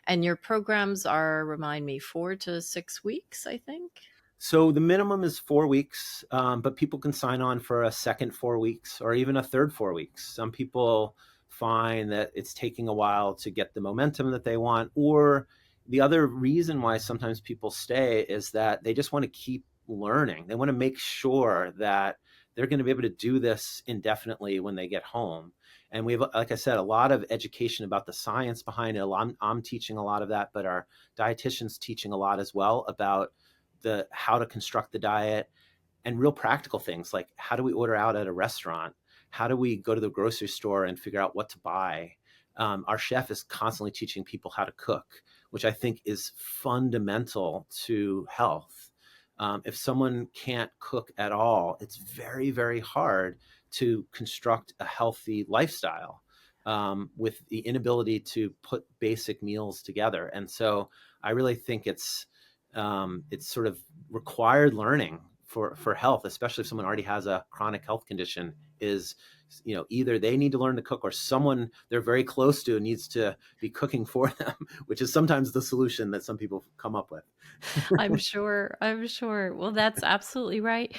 and your programs are, remind me, 4 to 6 weeks, I think. So the minimum is 4 weeks, but people can sign on for a second 4 weeks or even a third 4 weeks. Some people find that it's taking a while to get the momentum that they want, or the other reason why sometimes people stay is that they just want to keep learning. They want to make sure that they're going to be able to do this indefinitely when they get home. And we have, like I said, a lot of education about the science behind it. I'm teaching a lot of that, but our dietitian's teaching a lot as well about how to construct the diet and real practical things like how do we order out at a restaurant? How do we go to the grocery store and figure out what to buy? Our chef is constantly teaching people how to cook, which I think is fundamental to health. If someone can't cook at all, it's very, very hard to construct a healthy lifestyle with the inability to put basic meals together. And so I really think it's sort of required learning for health, especially if someone already has a chronic health condition, is, either they need to learn to cook or someone they're very close to needs to be cooking for them, which is sometimes the solution that some people come up with. I'm sure. Well, that's absolutely right.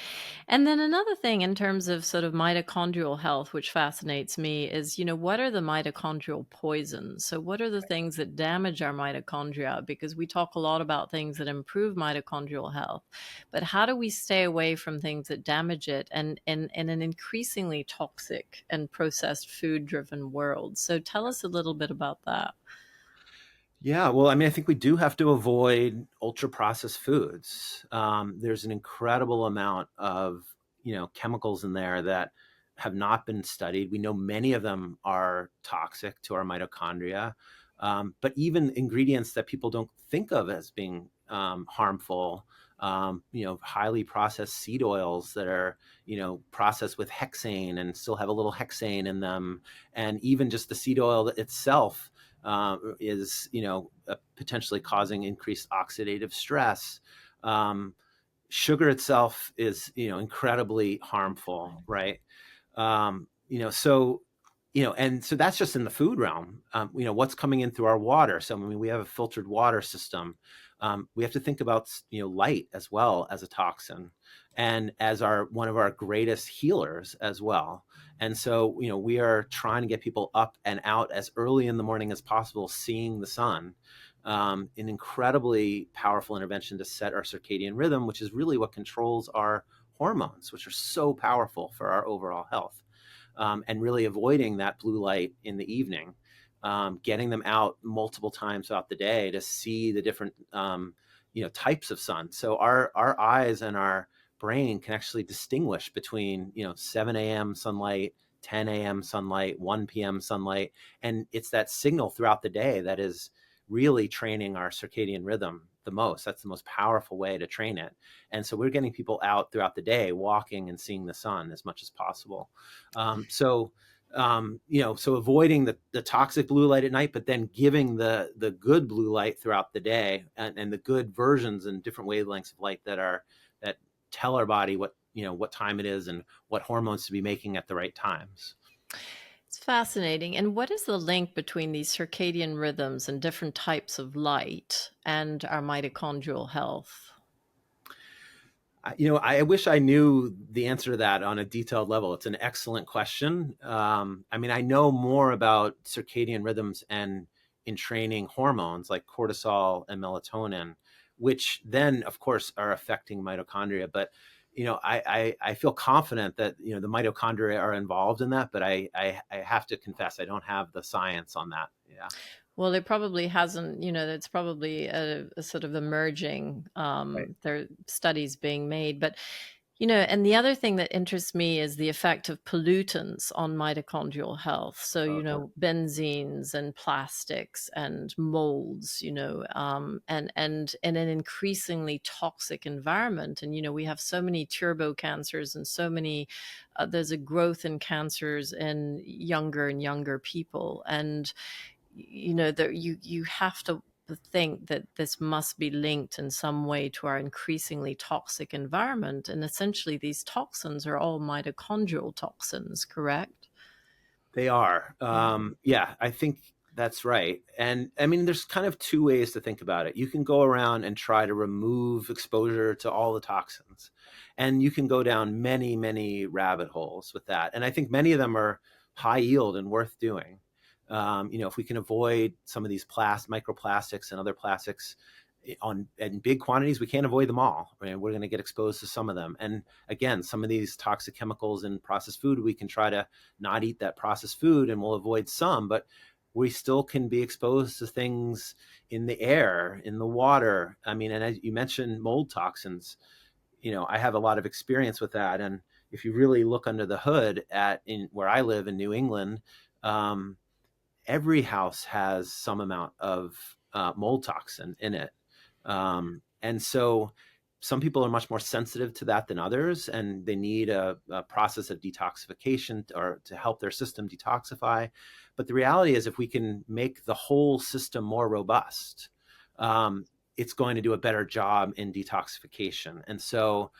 And then another thing in terms of sort of mitochondrial health, which fascinates me, is, what are the mitochondrial poisons? So what are the things that damage our mitochondria? Because we talk a lot about things that improve mitochondrial health, but how do we stay away from things that damage it and in an increasingly toxic and processed food-driven world? So tell us a little bit about that. Yeah, well, I mean, I think we do have to avoid ultra processed foods. There's an incredible amount of, chemicals in there that have not been studied. We know many of them are toxic to our mitochondria, but even ingredients that people don't think of as being harmful, highly processed seed oils that are, processed with hexane and still have a little hexane in them, and even just the seed oil itself is, potentially causing increased oxidative stress. Sugar itself is, incredibly harmful, right? So, and so that's just in the food realm. What's coming in through our water. So, I mean, we have a filtered water system. We have to think about, light as well as a toxin and as one of our greatest healers as well. And so, we are trying to get people up and out as early in the morning as possible, seeing the sun. An incredibly powerful intervention to set our circadian rhythm, which is really what controls our hormones, which are so powerful for our overall health. And really avoiding that blue light in the evening, getting them out multiple times throughout the day to see the different, types of sun. So our eyes and our brain can actually distinguish between, 7 a.m. sunlight, 10 a.m. sunlight, 1 p.m. sunlight. And it's that signal throughout the day that is really training our circadian rhythm the most. That's the most powerful way to train it. And so we're getting people out throughout the day, walking and seeing the sun as much as possible. So avoiding the toxic blue light at night, but then giving the good blue light throughout the day, and the good versions and different wavelengths of light that tell our body what time it is and what hormones to be making at the right times. It's fascinating. And what is the link between these circadian rhythms and different types of light and our mitochondrial health? I wish I knew the answer to that on a detailed level. It's an excellent question. I know more about circadian rhythms and in training hormones like cortisol and melatonin, which then, of course, are affecting mitochondria. But I feel confident that the mitochondria are involved in that. But I have to confess, I don't have the science on that. Yeah. Well, it probably hasn't, it's probably a sort of emerging, Right. there are studies being made. But, and the other thing that interests me is the effect of pollutants on mitochondrial health. So, benzenes and plastics and molds, and in an increasingly toxic environment. And, we have so many turbo cancers and so many, there's a growth in cancers in younger and younger people. And, that you have to think that this must be linked in some way to our increasingly toxic environment. And essentially, these toxins are all mitochondrial toxins, correct? They are. Yeah, I think that's right. And there's kind of two ways to think about it. You can go around and try to remove exposure to all the toxins, and you can go down many, many rabbit holes with that. And I think many of them are high yield and worth doing. If we can avoid some of these microplastics and other plastics in big quantities, we can't avoid them all. Right? We're going to get exposed to some of them. And again, some of these toxic chemicals in processed food, we can try to not eat that processed food and we'll avoid some, but we still can be exposed to things in the air, in the water. And as you mentioned, mold toxins, I have a lot of experience with that. And if you really look under the hood in where I live in New England, every house has some amount of mold toxin in it. And so some people are much more sensitive to that than others, and they need a process of detoxification or to help their system detoxify. But the reality is, if we can make the whole system more robust, it's going to do a better job in detoxification. And so,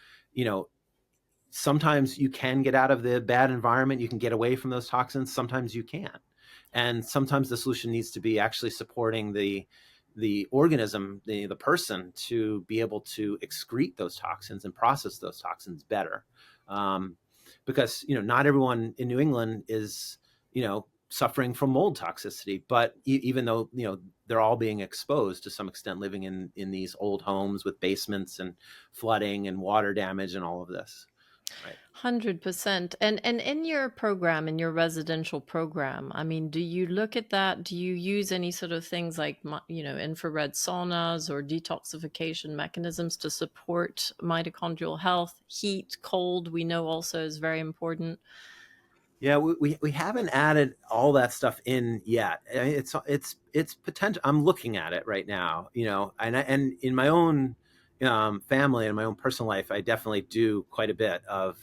sometimes you can get out of the bad environment, you can get away from those toxins, sometimes you can't. And sometimes the solution needs to be actually supporting the organism, the person, to be able to excrete those toxins and process those toxins better. Because, not everyone in New England is, suffering from mold toxicity, but even though, they're all being exposed to some extent, living in these old homes with basements and flooding and water damage and all of this. Right. 100%. And in your program, in your residential program, do you look at that? Do you use any sort of things like, infrared saunas or detoxification mechanisms to support mitochondrial health? Heat, cold, we know also is very important. Yeah, we haven't added all that stuff in yet. It's potential. I'm looking at it right now, and in my own family and my own personal life, I definitely do quite a bit of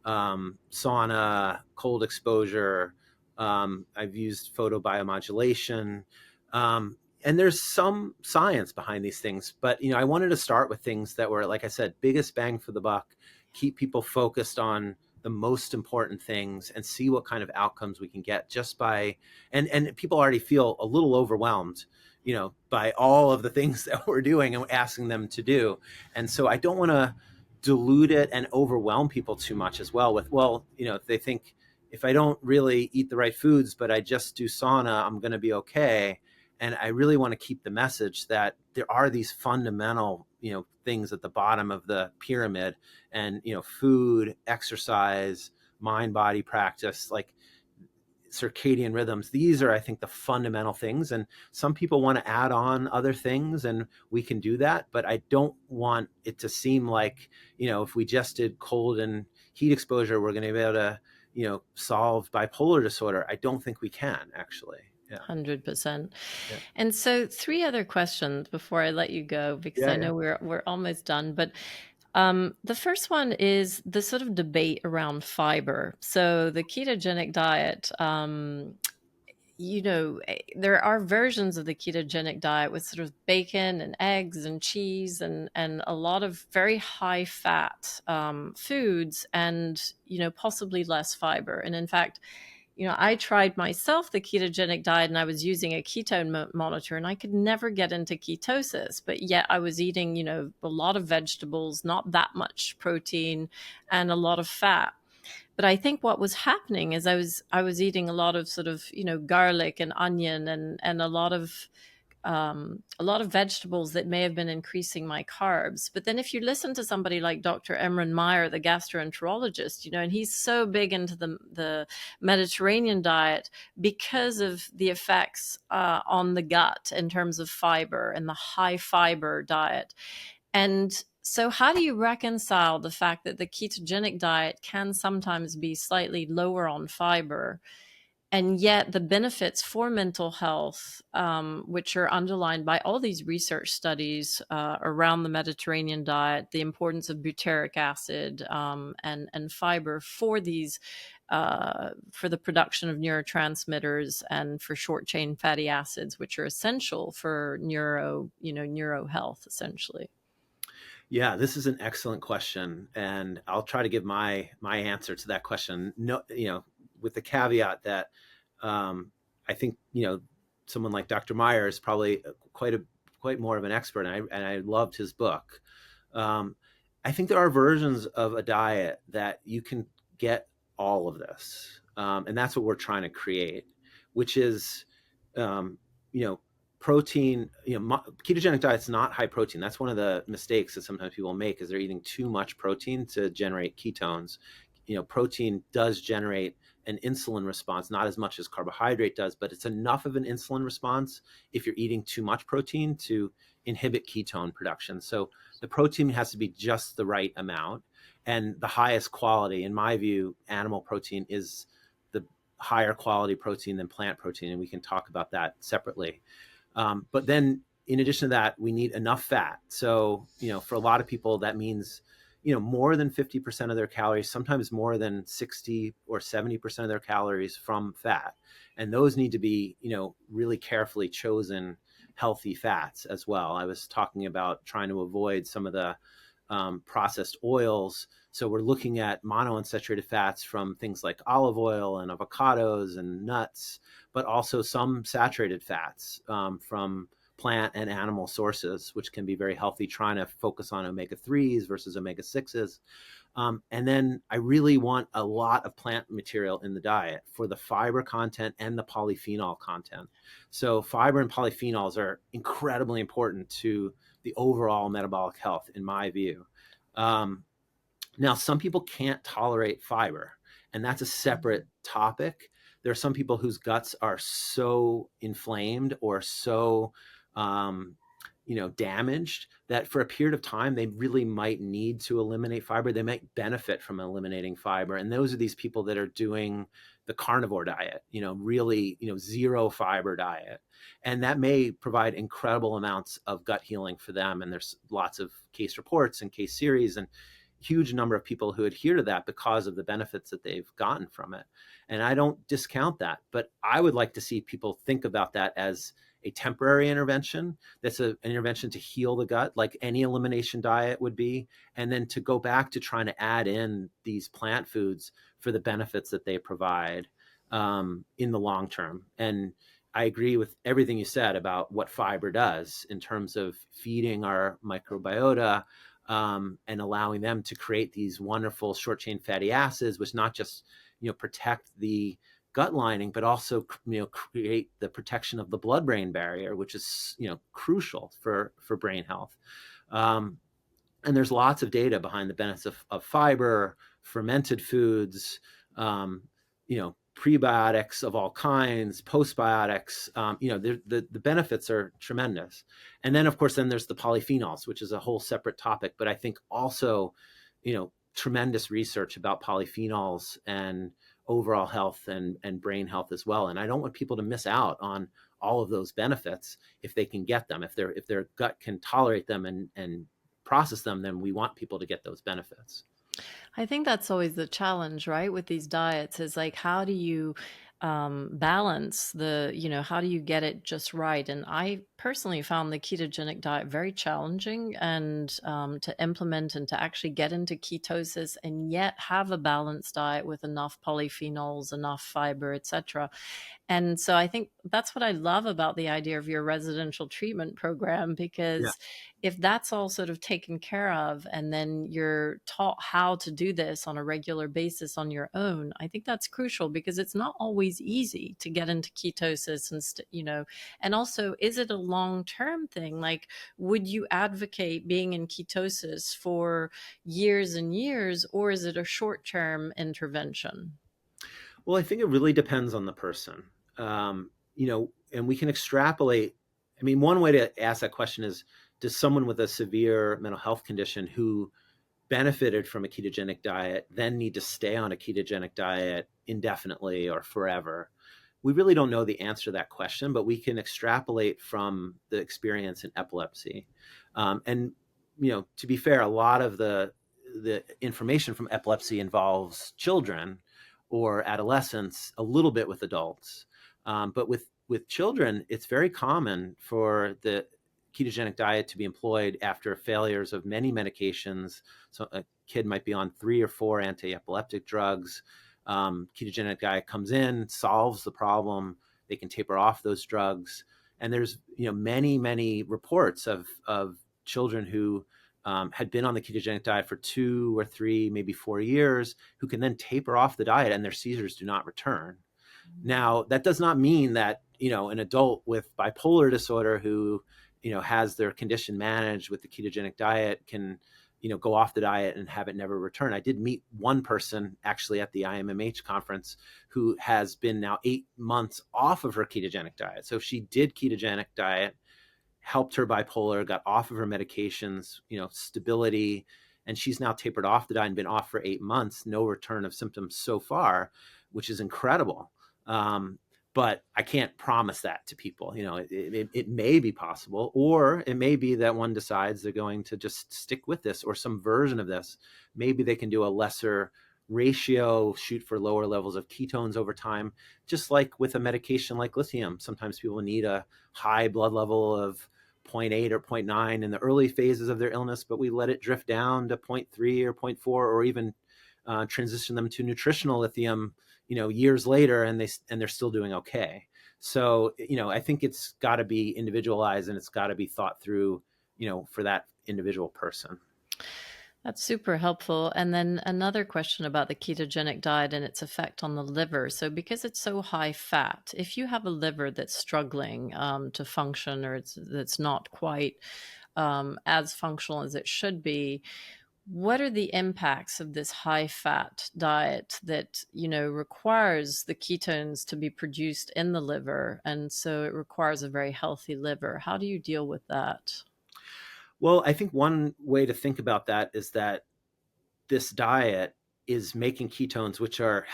sauna, cold exposure. I've used photobiomodulation, and there's some science behind these things. But I wanted to start with things that were, like I said, biggest bang for the buck, keep people focused on the most important things and see what kind of outcomes we can get just by, and people already feel a little overwhelmed, by all of the things that we're doing and asking them to do. And so I don't want to dilute it and overwhelm people too much as well with, if they think if I don't really eat the right foods, but I just do sauna, I'm going to be okay. And I really want to keep the message that there are these fundamental, things at the bottom of the pyramid, and, food, exercise, mind body practice, like circadian rhythms. These are, I think, the fundamental things. And some people want to add on other things, and we can do that. But I don't want it to seem like, if we just did cold and heat exposure, we're going to be able to, solve bipolar disorder. I don't think we can, actually. Yeah. 100%. Yeah. And so 3 other questions before I let you go, because I know we're almost done. But the first one is the sort of debate around fiber. So the ketogenic diet, there are versions of the ketogenic diet with sort of bacon and eggs and cheese and a lot of very high fat foods and, possibly less fiber. And in fact, I tried myself the ketogenic diet and I was using a ketone monitor and I could never get into ketosis, but yet I was eating, a lot of vegetables, not that much protein and a lot of fat. But I think what was happening is I was eating a lot of sort of, garlic and onion and a lot of vegetables that may have been increasing my carbs. But then if you listen to somebody like Dr. Emran Meyer, the gastroenterologist, and he's so big into the Mediterranean diet because of the effects on the gut in terms of fiber and the high fiber diet. And so how do you reconcile the fact that the ketogenic diet can sometimes be slightly lower on fiber, and yet the benefits for mental health, which are underlined by all these research studies around the Mediterranean diet, the importance of butyric acid and fiber for these, for the production of neurotransmitters and for short chain fatty acids, which are essential for neuro health, essentially. Yeah, this is an excellent question, and I'll try to give my answer to that question. No, with the caveat that I think someone like Dr. Meyer is probably quite more of an expert, and I loved his book. I think there are versions of a diet that you can get all of this, and that's what we're trying to create, which is protein. Ketogenic diet's not high protein. That's one of the mistakes that sometimes people make, is they're eating too much protein to generate ketones. Protein does generate an insulin response, not as much as carbohydrate does, but it's enough of an insulin response if you're eating too much protein to inhibit ketone production. So the protein has to be just the right amount. And the highest quality, in my view, animal protein is the higher quality protein than plant protein. And we can talk about that separately. But then in addition to that, we need enough fat. So, for a lot of people, that means, more than 50% of their calories, sometimes more than 60 or 70% of their calories from fat. And those need to be, really carefully chosen healthy fats as well. I was talking about trying to avoid some of the processed oils. So we're looking at monounsaturated fats from things like olive oil and avocados and nuts, but also some saturated fats from plant and animal sources, which can be very healthy, trying to focus on omega-3s versus omega-6s. And then I really want a lot of plant material in the diet for the fiber content and the polyphenol content. So fiber and polyphenols are incredibly important to the overall metabolic health, in my view. Now, some people can't tolerate fiber, and that's a separate topic. There are some people whose guts are so inflamed or so damaged that for a period of time, they really might need to eliminate fiber. They might benefit from eliminating fiber. And those are these people that are doing the carnivore diet, really, zero fiber diet. And that may provide incredible amounts of gut healing for them. And there's lots of case reports and case series and huge number of people who adhere to that because of the benefits that they've gotten from it. And I don't discount that, but I would like to see people think about that as a temporary intervention. That's an intervention to heal the gut, like any elimination diet would be, and then to go back to trying to add in these plant foods for the benefits that they provide in the long term. And I agree with everything you said about what fiber does in terms of feeding our microbiota and allowing them to create these wonderful short chain fatty acids, which not just protect the gut lining, but also create the protection of the blood-brain barrier, which is crucial for brain health. And there's lots of data behind the benefits of fiber, fermented foods, prebiotics of all kinds, postbiotics. The benefits are tremendous. And then, of course, there's the polyphenols, which is a whole separate topic. But I think also, tremendous research about polyphenols and overall health and brain health as well. And I don't want people to miss out on all of those benefits if they can get them. If their gut can tolerate them and process them, then we want people to get those benefits. I think that's always the challenge, right, with these diets is like, how do you balance how do you get it just right? And I personally found the ketogenic diet very challenging and to implement and to actually get into ketosis and yet have a balanced diet with enough polyphenols, enough fiber, etc. And so I think that's what I love about the idea of your residential treatment program, Yeah. because if that's all sort of taken care of and then you're taught how to do this on a regular basis on your own, I think that's crucial because it's not always easy to get into ketosis and also, is it a long-term thing? Like, would you advocate being in ketosis for years and years, or is it a short-term intervention? Well, I think it really depends on the person. And we can extrapolate. I mean, one way to ask that question is, does someone with a severe mental health condition who benefited from a ketogenic diet then need to stay on a ketogenic diet indefinitely or forever? We really don't know the answer to that question, but we can extrapolate from the experience in epilepsy. And to be fair, a lot of the information from epilepsy involves children or adolescents, a little bit with adults. But with children, it's very common for the ketogenic diet to be employed after failures of many medications. So a kid might be on 3 or 4 anti-epileptic drugs. Ketogenic diet comes in, solves the problem. They can taper off those drugs. And there's many reports of children who had been on the ketogenic diet for 2 or 3, maybe 4 years, who can then taper off the diet and their seizures do not return. Now, that does not mean that, an adult with bipolar disorder who, has their condition managed with the ketogenic diet can, go off the diet and have it never return. I did meet one person actually at the IMMH conference who has been now 8 months off of her ketogenic diet. So she did ketogenic diet, helped her bipolar, got off of her medications, stability, and she's now tapered off the diet and been off for 8 months, no return of symptoms so far, which is incredible. But I can't promise that to people. It may be possible, or it may be that one decides they're going to just stick with this or some version of this. Maybe they can do a lesser ratio, shoot for lower levels of ketones over time, just like with a medication like lithium. Sometimes people need a high blood level of 0.8 or 0.9 in the early phases of their illness, but we let it drift down to 0.3 or 0.4, or even transition them to nutritional lithium years later, and they're still doing okay. So I think it's got to be individualized and it's got to be thought through for that individual person. That's super helpful. And then another question about the ketogenic diet and its effect on the liver. So because it's so high fat, if you have a liver that's struggling to function, or that's not quite as functional as it should be, what are the impacts of this high fat diet that, requires the ketones to be produced in the liver? And so it requires a very healthy liver. How do you deal with that? Well, I think one way to think about that is that this diet is making ketones, which are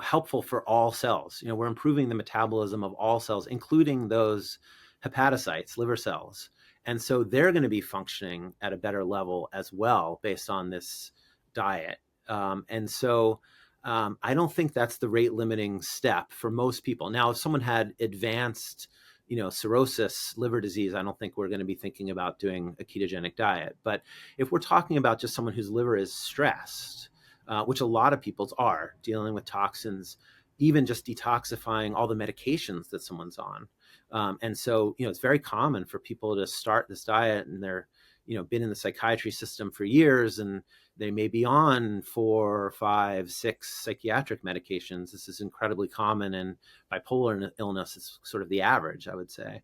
helpful for all cells. We're improving the metabolism of all cells, including those hepatocytes, liver cells. And so they're going to be functioning at a better level as well based on this diet. And so I don't think that's the rate limiting step for most people. Now, if someone had advanced cirrhosis, liver disease, I don't think we're going to be thinking about doing a ketogenic diet. But if we're talking about just someone whose liver is stressed, which a lot of people's are, dealing with toxins, even just detoxifying all the medications that someone's on. And so, it's very common for people to start this diet and they're, been in the psychiatry system for years and they may be on 4, 5, 6 psychiatric medications. This is incredibly common in bipolar illness. It's sort of the average, I would say.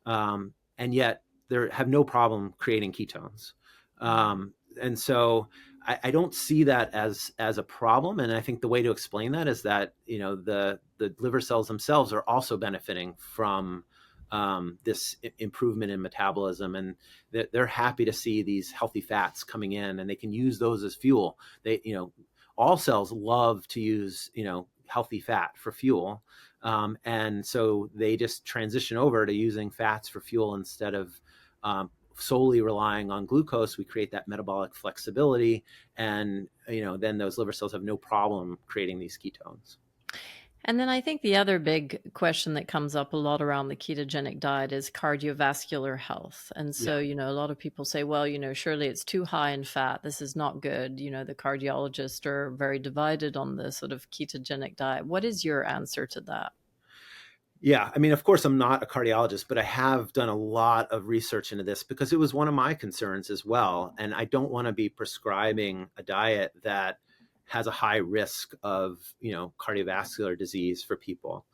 And yet they have no problem creating ketones. And so I don't see that as a problem. And I think the way to explain that is that, the liver cells themselves are also benefiting from this improvement in metabolism, and they're happy to see these healthy fats coming in, and they can use those as fuel. All cells love to use, healthy fat for fuel. And so they just transition over to using fats for fuel instead of solely relying on glucose. We create that metabolic flexibility, and then those liver cells have no problem creating these ketones. And then I think the other big question that comes up a lot around the ketogenic diet is cardiovascular health. And so, Yeah. a lot of people say, well, surely it's too high in fat. This is not good. The cardiologists are very divided on the sort of ketogenic diet. What is your answer to that? Yeah, I mean, of course, I'm not a cardiologist, but I have done a lot of research into this because it was one of my concerns as well. And I don't want to be prescribing a diet that has a high risk of, cardiovascular disease for people.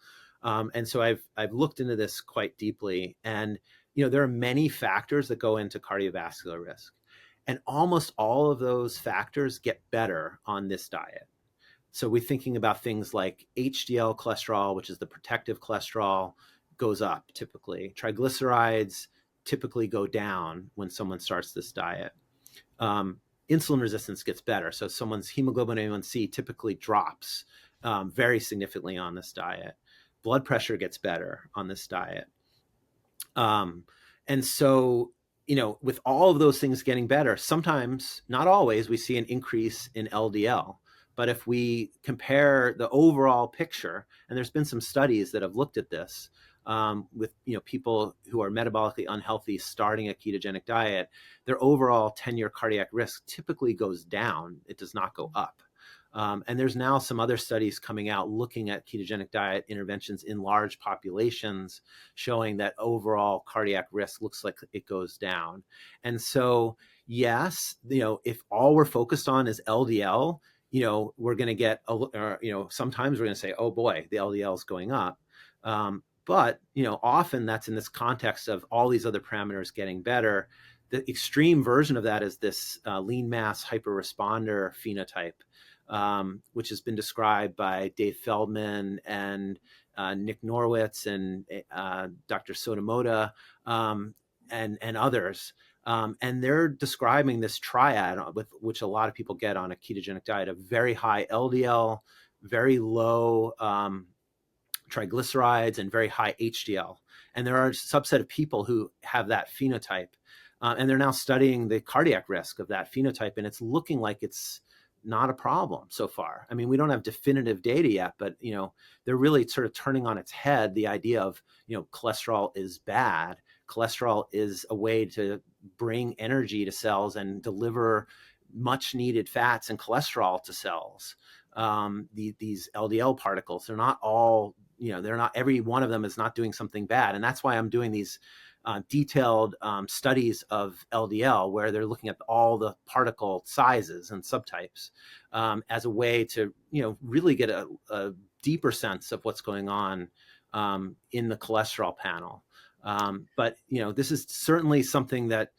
And so I've looked into this quite deeply, and there are many factors that go into cardiovascular risk, and almost all of those factors get better on this diet. So we're thinking about things like HDL cholesterol, which is the protective cholesterol, goes up typically. Triglycerides typically go down when someone starts this diet. Insulin resistance gets better. So someone's hemoglobin A1C typically drops very significantly on this diet. Blood pressure gets better on this diet. And so, with all of those things getting better, sometimes, not always, we see an increase in LDL. But if we compare the overall picture, and there's been some studies that have looked at this with people who are metabolically unhealthy starting a ketogenic diet, their overall 10-year cardiac risk typically goes down. It does not go up. And there's now some other studies coming out looking at ketogenic diet interventions in large populations, showing that overall cardiac risk looks like it goes down. And so, yes, if all we're focused on is LDL, we're going to get, sometimes we're going to say, oh boy, the LDL is going up. But, often that's in this context of all these other parameters getting better. The extreme version of that is this lean mass hyperresponder phenotype, which has been described by Dave Feldman and Nick Norwitz and Dr. Sotomoda and others. And they're describing this triad with which a lot of people get on a ketogenic diet of very high LDL, very low triglycerides, and very high HDL. And there are a subset of people who have that phenotype. And they're now studying the cardiac risk of that phenotype, and it's looking like it's not a problem so far. I mean, we don't have definitive data yet, but they're really sort of turning on its head the idea of cholesterol is bad. Cholesterol is a way to bring energy to cells and deliver much needed fats and cholesterol to cells. These LDL particles, they're not all, they're not, every one of them is not doing something bad. And that's why I'm doing these detailed studies of LDL, where they're looking at all the particle sizes and subtypes as a way to, really get a deeper sense of what's going on in the cholesterol panel. But, this is certainly something that,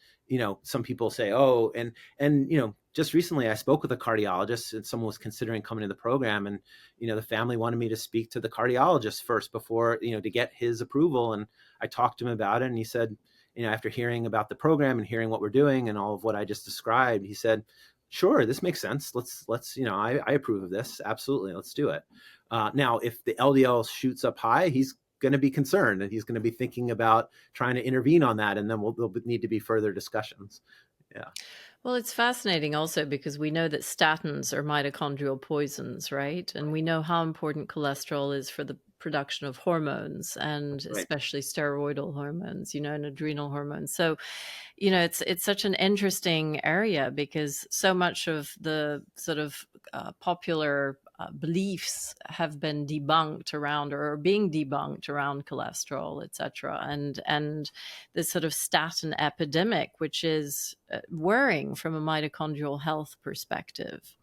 some people say, oh, and, just recently I spoke with a cardiologist, and someone was considering coming to the program, and, the family wanted me to speak to the cardiologist first before, to get his approval. And I talked to him about it, and he said, after hearing about the program and hearing what we're doing and all of what I just described, he said, sure, this makes sense. Let's, I approve of this. Absolutely. Let's do it. Now, if the LDL shoots up high, he's going to be concerned, and he's going to be thinking about trying to intervene on that. And then there'll need to be further discussions. Yeah. Well, it's fascinating also because we know that statins are mitochondrial poisons, right? And we know how important cholesterol is for the production of hormones, and Right. especially steroidal hormones, and adrenal hormones. So, it's such an interesting area because so much of the sort of popular beliefs have been debunked around, or are being debunked around cholesterol, etc. And this sort of statin epidemic, which is worrying from a mitochondrial health perspective.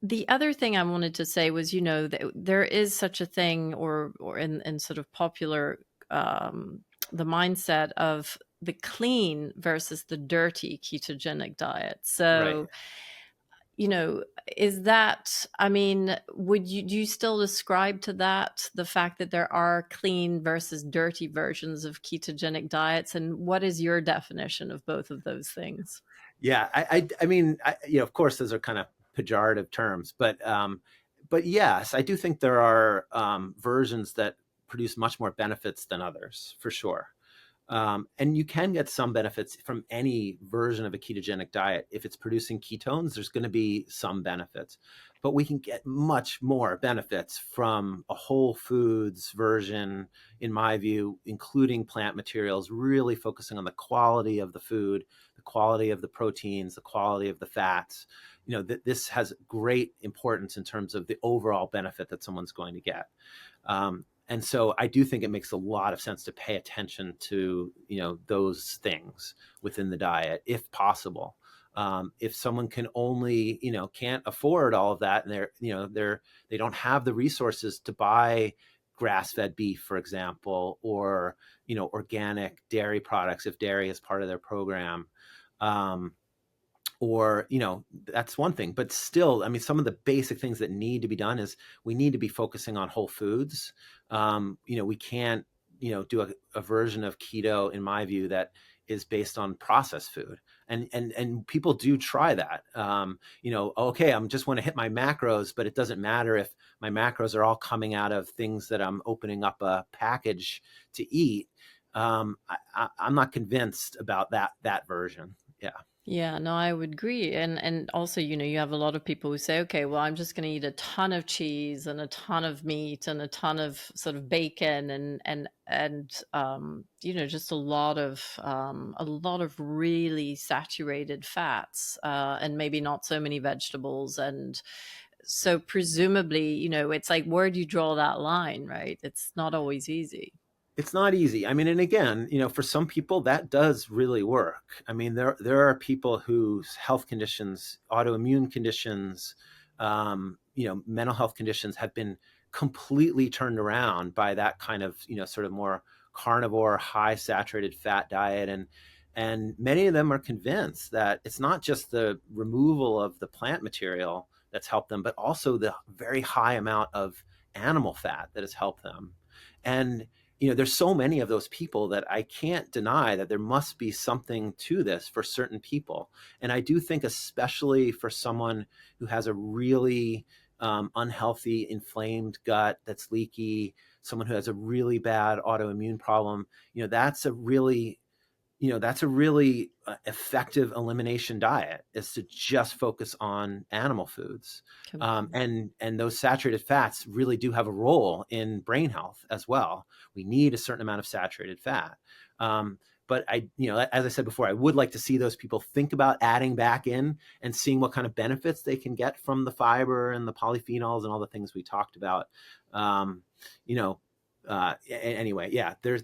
The other thing I wanted to say was, that there is such a thing, or in sort of popular, the mindset of the clean versus the dirty ketogenic diet. So, Right. Is that, I mean, do you still ascribe to that, the fact that there are clean versus dirty versions of ketogenic diets? And what is your definition of both of those things? Yeah. I mean, of course, those are kind of pejorative terms, but but yes, I do think there are versions that produce much more benefits than others, for sure. And you can get some benefits from any version of a ketogenic diet. If it's producing ketones, there's going to be some benefits, but we can get much more benefits from a whole foods version, in my view, including plant materials, really focusing on the quality of the food, the quality of the proteins, the quality of the fats. This has great importance in terms of the overall benefit that someone's going to get. And so I do think it makes a lot of sense to pay attention to, those things within the diet, if possible. If someone can only, can't afford all of that, and they don't have the resources to buy grass-fed beef, for example, or, organic dairy products, if dairy is part of their program, or that's one thing. But still, I mean, some of the basic things that need to be done is we need to be focusing on whole foods. We can't do a version of keto, in my view, that is based on processed food, and people do try that. Okay, I'm just want to hit my macros, but it doesn't matter if my macros are all coming out of things that I'm opening up a package to eat. I'm not convinced about that version. Yeah. Yeah, no, I would agree. And also, you have a lot of people who say, okay, well, I'm just going to eat a ton of cheese and a ton of meat and a ton of sort of bacon and just a lot of really saturated fats, and maybe not so many vegetables. And so presumably, it's like, where do you draw that line, right? It's not always easy. It's not easy. I mean, and again, for some people that does really work. I mean, there are people whose health conditions, autoimmune conditions, mental health conditions have been completely turned around by that kind of, sort of more carnivore, high saturated fat diet. And many of them are convinced that it's not just the removal of the plant material that's helped them, but also the very high amount of animal fat that has helped them. And there's so many of those people that I can't deny that there must be something to this for certain people. And I do think, especially for someone who has a really unhealthy, inflamed gut that's leaky, someone who has a really bad autoimmune problem, that's a really effective elimination diet, is to just focus on animal foods. And those saturated fats really do have a role in brain health as well. We need a certain amount of saturated fat. But as I said before, I would like to see those people think about adding back in and seeing what kind of benefits they can get from the fiber and the polyphenols and all the things we talked about. Anyway, yeah, there's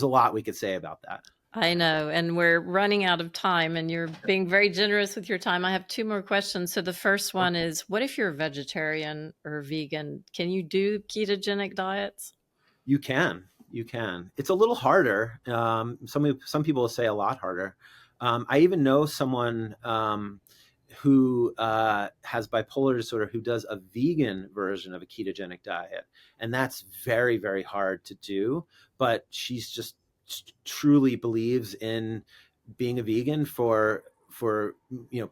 a lot we could say about that. I know, and we're running out of time, and you're being very generous with your time. I have two more questions. So the first one is, what if you're a vegetarian or vegan? Can you do ketogenic diets? You can. It's a little harder. Some people will say a lot harder. I even know someone who has bipolar disorder who does a vegan version of a ketogenic diet, and that's very, very hard to do. But she's just truly believes in being a vegan for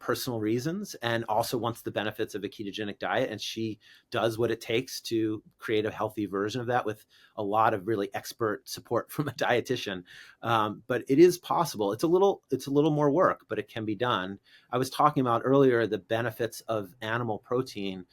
personal reasons, and also wants the benefits of a ketogenic diet, and she does what it takes to create a healthy version of that with a lot of really expert support from a dietitian. But it is possible. It's a little more work, but it can be done. I was talking about earlier the benefits of animal protein.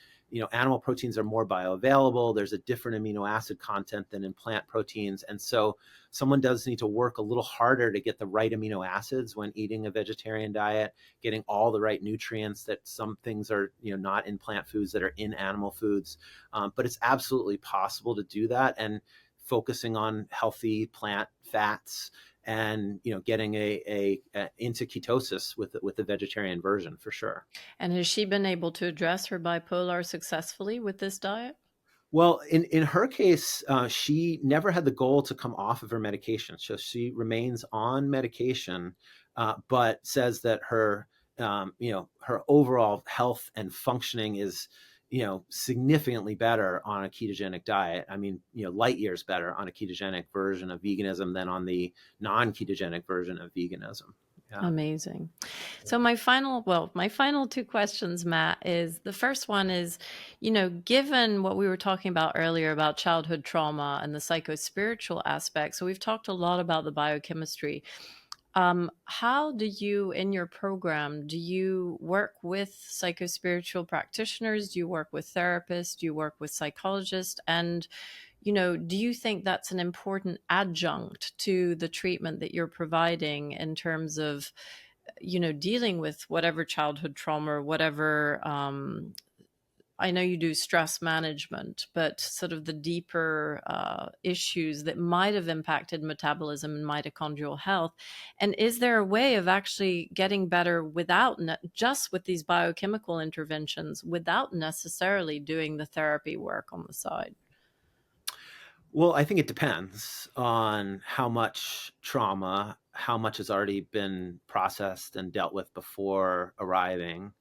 Animal proteins are more bioavailable. There's a different amino acid content than in plant proteins. And so someone does need to work a little harder to get the right amino acids when eating a vegetarian diet, getting all the right nutrients that some things are, not in plant foods that are in animal foods. But it's absolutely possible to do that, and focusing on healthy plant fats and getting into ketosis with the vegetarian version, for sure. And has she been able to address her bipolar successfully with this diet? Well, in her case, she never had the goal to come off of her medication, so she remains on medication, but says that her her overall health and functioning is significantly better on a ketogenic diet. I mean, light years better on a ketogenic version of veganism than on the non-ketogenic version of veganism. Yeah. Amazing. So my final two questions, Matt, is the first one is, given what we were talking about earlier about childhood trauma and the psychospiritual aspect, so we've talked a lot about the biochemistry. How do you, in your program, do you work with psychospiritual practitioners? Do you work with therapists? Do you work with psychologists? And do you think that's an important adjunct to the treatment that you're providing in terms of, dealing with whatever childhood trauma or whatever, I know you do stress management, but sort of the deeper issues that might have impacted metabolism and mitochondrial health? And is there a way of actually getting better without just with these biochemical interventions, without necessarily doing the therapy work on the side? Well, I think it depends on how much trauma, how much has already been processed and dealt with before arriving.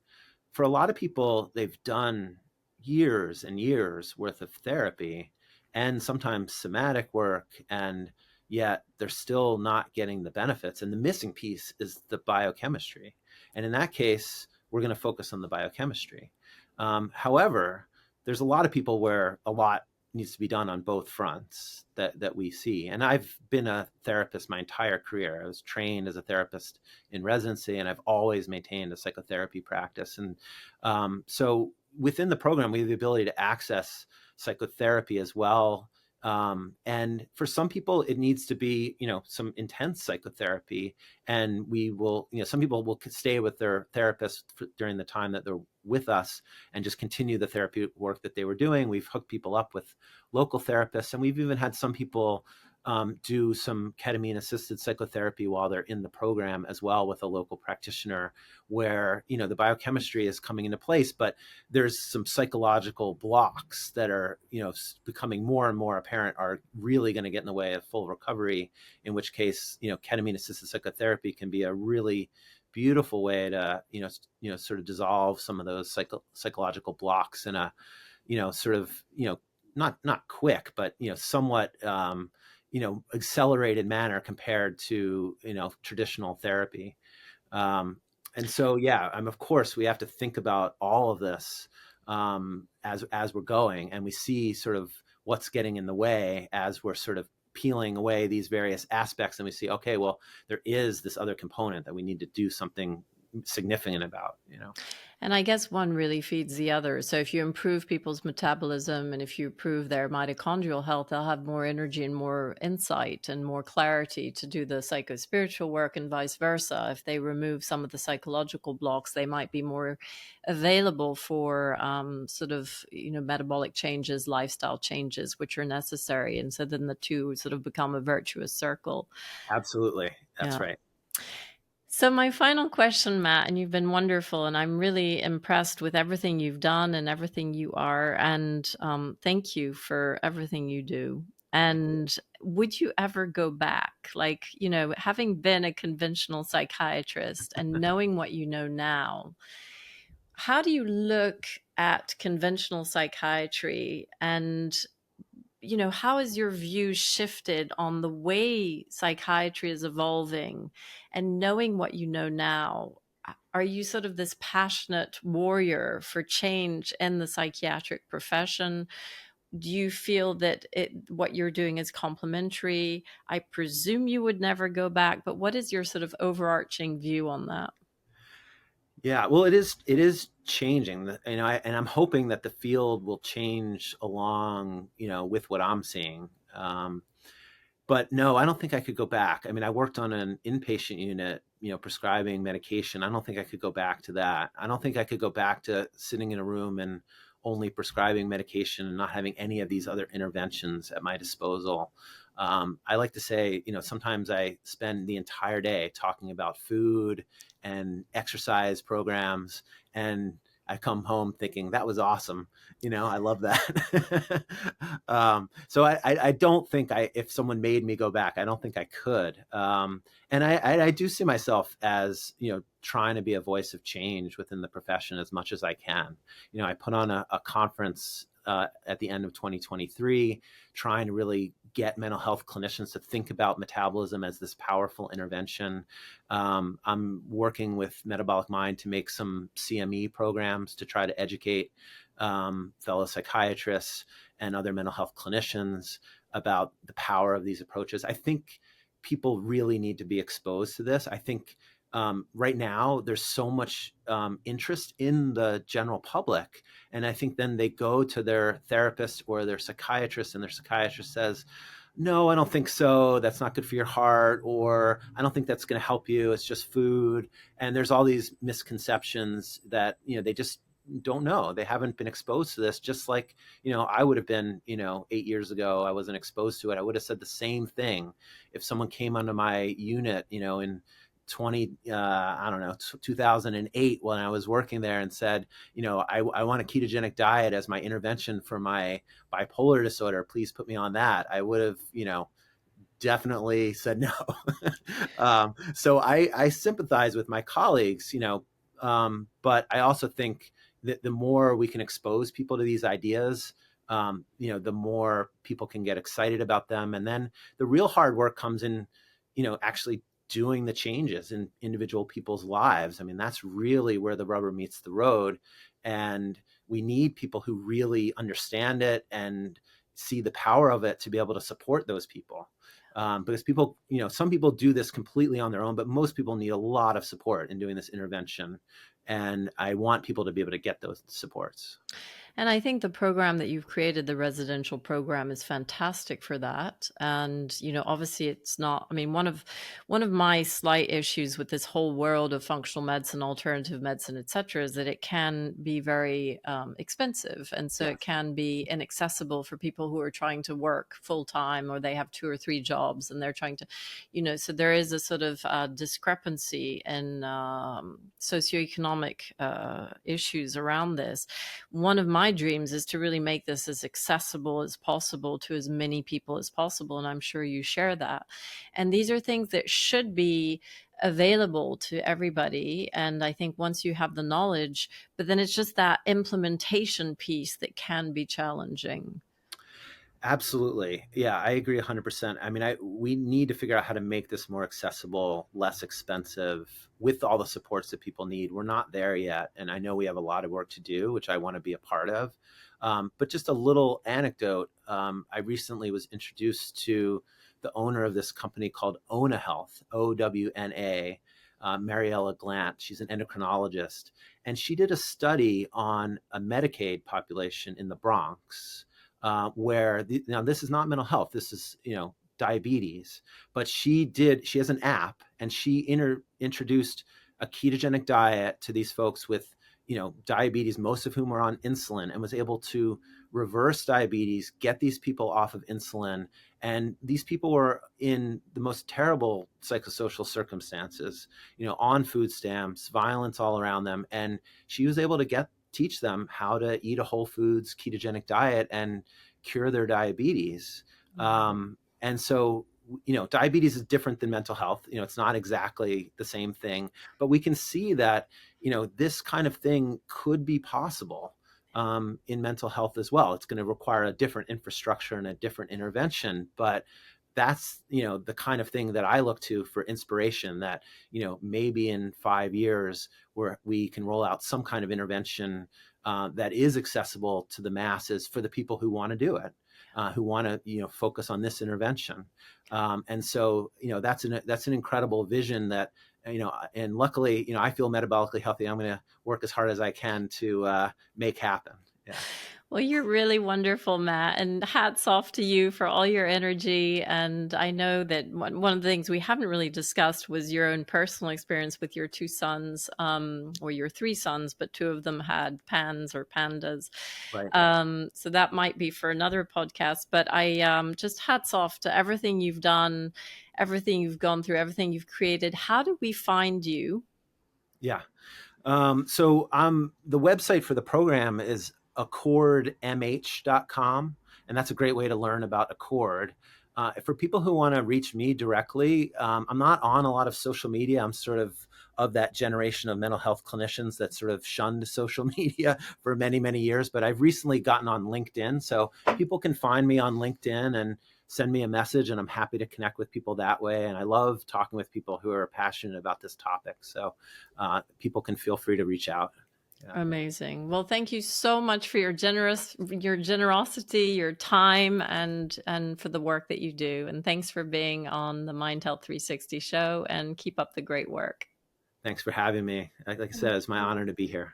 For a lot of people, they've done years and years worth of therapy and sometimes somatic work, and yet they're still not getting the benefits. And the missing piece is the biochemistry. And in that case, we're going to focus on the biochemistry. However, there's a lot of people where a lot needs to be done on both fronts that we see. And I've been a therapist my entire career. I was trained as a therapist in residency, and I've always maintained a psychotherapy practice. And so within the program, we have the ability to access psychotherapy as well. And for some people, it needs to be, some intense psychotherapy. And we will, some people will stay with their therapist during the time that they're with us and just continue the therapy work that they were doing. We've hooked people up with local therapists, and we've even had some people do some ketamine-assisted psychotherapy while they're in the program as well with a local practitioner, where the biochemistry is coming into place, but there's some psychological blocks that are becoming more and more apparent are really going to get in the way of full recovery. In which case, ketamine-assisted psychotherapy can be a really beautiful way to sort of dissolve some of those psychological blocks in a sort of not quick, but somewhat accelerated manner compared to traditional therapy. And so of course we have to think about all of this as we're going, and we see sort of what's getting in the way as we're sort of peeling away these various aspects, and we see, okay, well, there is this other component that we need to do something significant about. And I guess one really feeds the other. So if you improve people's metabolism and if you improve their mitochondrial health, they'll have more energy and more insight and more clarity to do the psychospiritual work, and vice versa. If they remove some of the psychological blocks, they might be more available for sort of metabolic changes, lifestyle changes, which are necessary. And so then the two sort of become a virtuous circle. Absolutely. That's right. So my final question, Matt, and you've been wonderful, and I'm really impressed with everything you've done and everything you are, and thank you for everything you do. And would you ever go back? Like, having been a conventional psychiatrist and knowing what you know now, how do you look at conventional psychiatry, and how has your view shifted on the way psychiatry is evolving? And knowing what you know now, are you sort of this passionate warrior for change in the psychiatric profession? Do you feel that what you're doing is complementary? I presume you would never go back, but what is your sort of overarching view on that? Yeah, well, it is changing, and I'm hoping that the field will change along, with what I'm seeing. But no, I don't think I could go back. I mean, I worked on an inpatient unit, prescribing medication. I don't think I could go back to that. I don't think I could go back to sitting in a room and only prescribing medication and not having any of these other interventions at my disposal. I like to say, sometimes I spend the entire day talking about food and exercise programs, and I come home thinking that was awesome. I love that. So I don't think if someone made me go back, I don't think I could. And I do see myself as, trying to be a voice of change within the profession as much as I can. I put on a conference at the end of 2023, trying to really get mental health clinicians to think about metabolism as this powerful intervention. I'm working with Metabolic Mind to make some CME programs to try to educate fellow psychiatrists and other mental health clinicians about the power of these approaches. I think people really need to be exposed to this. I think right now there's so much interest in the general public, and I think then they go to their therapist or their psychiatrist, and their psychiatrist says, no, I don't think so, that's not good for your heart, or I don't think that's going to help you, it's just food. And there's all these misconceptions that they just don't know. They haven't been exposed to this, just like I would have been 8 years ago. I wasn't exposed to it. I would have said the same thing if someone came onto my unit in 2008 when I was working there and said, I want a ketogenic diet as my intervention for my bipolar disorder, please put me on that. I would have definitely said no. So I sympathize with my colleagues, but I also think that the more we can expose people to these ideas, the more people can get excited about them. And then the real hard work comes in, actually doing the changes in individual people's lives. I mean, that's really where the rubber meets the road. And we need people who really understand it and see the power of it to be able to support those people. Because people, some people do this completely on their own, but most people need a lot of support in doing this intervention. And I want people to be able to get those supports. And I think the program that you've created, the residential program, is fantastic for that. And, obviously it's not, one of my slight issues with this whole world of functional medicine, alternative medicine, et cetera, is that it can be very expensive. And so it can be inaccessible for people who are trying to work full time, or they have 2 or 3 jobs and they're trying to, so there is a sort of discrepancy in socioeconomic issues around this. One of my dreams is to really make this as accessible as possible to as many people as possible. And I'm sure you share that. And these are things that should be available to everybody. And I think once you have the knowledge, but then it's just that implementation piece that can be challenging. Absolutely. Yeah, I agree 100%. We need to figure out how to make this more accessible, less expensive, with all the supports that people need. We're not there yet. And I know we have a lot of work to do, which I want to be a part of. But just a little anecdote. I recently was introduced to the owner of this company called Ona Health, OWNA, Mariella Glant. She's an endocrinologist. And she did a study on a Medicaid population in the Bronx, where now this is not mental health, this is diabetes, but she has an app, and she introduced a ketogenic diet to these folks with diabetes, most of whom are on insulin, and was able to reverse diabetes, get these people off of insulin. And these people were in the most terrible psychosocial circumstances, on food stamps, violence all around them, and she was able to teach them how to eat a whole foods ketogenic diet and cure their diabetes. And so, diabetes is different than mental health. It's not exactly the same thing, but we can see that, this kind of thing could be possible in mental health as well. It's going to require a different infrastructure and a different intervention, but that's the kind of thing that I look to for inspiration, that maybe in 5 years where we can roll out some kind of intervention that is accessible to the masses for the people who want to do it, who want to focus on this intervention. And so that's an incredible vision that and luckily I feel metabolically healthy. I'm going to work as hard as I can to make happen. Yeah. Well, you're really wonderful, Matt, and hats off to you for all your energy. And I know that one of the things we haven't really discussed was your own personal experience with your 2 sons, or your 3 sons, but 2 of them had PANS or PANDAS. Right. So that might be for another podcast, but I just hats off to everything you've done, everything you've gone through, everything you've created. How do we find you? Yeah. So the website for the program is accordmh.com, and that's a great way to learn about Accord. For people who want to reach me directly, I'm not on a lot of social media. I'm sort of that generation of mental health clinicians that sort of shunned social media for many, many years. But I've recently gotten on LinkedIn. So people can find me on LinkedIn and send me a message, and I'm happy to connect with people that way. And I love talking with people who are passionate about this topic. So people can feel free to reach out. Yeah. Amazing. Well, thank you so much for your generosity, your time, and for the work that you do. And thanks for being on the Mind Health 360 show, and keep up the great work. Thanks for having me. Like I said, it's my honor to be here.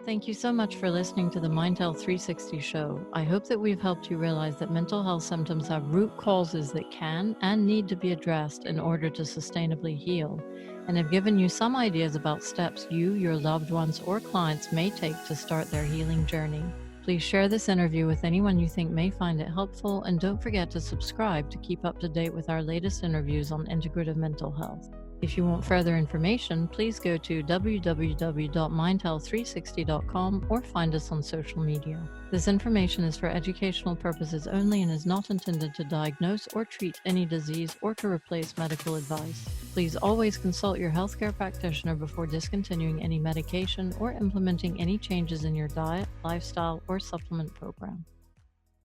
Thank you so much for listening to the Mind Health 360 show. I hope that we've helped you realize that mental health symptoms have root causes that can and need to be addressed in order to sustainably heal, and have given you some ideas about steps you, your loved ones, or clients may take to start their healing journey. Please share this interview with anyone you think may find it helpful, and don't forget to subscribe to keep up to date with our latest interviews on integrative mental health. If you want further information, please go to www.mindhealth360.com or find us on social media. This information is for educational purposes only and is not intended to diagnose or treat any disease or to replace medical advice. Please always consult your healthcare practitioner before discontinuing any medication or implementing any changes in your diet, lifestyle, or supplement program.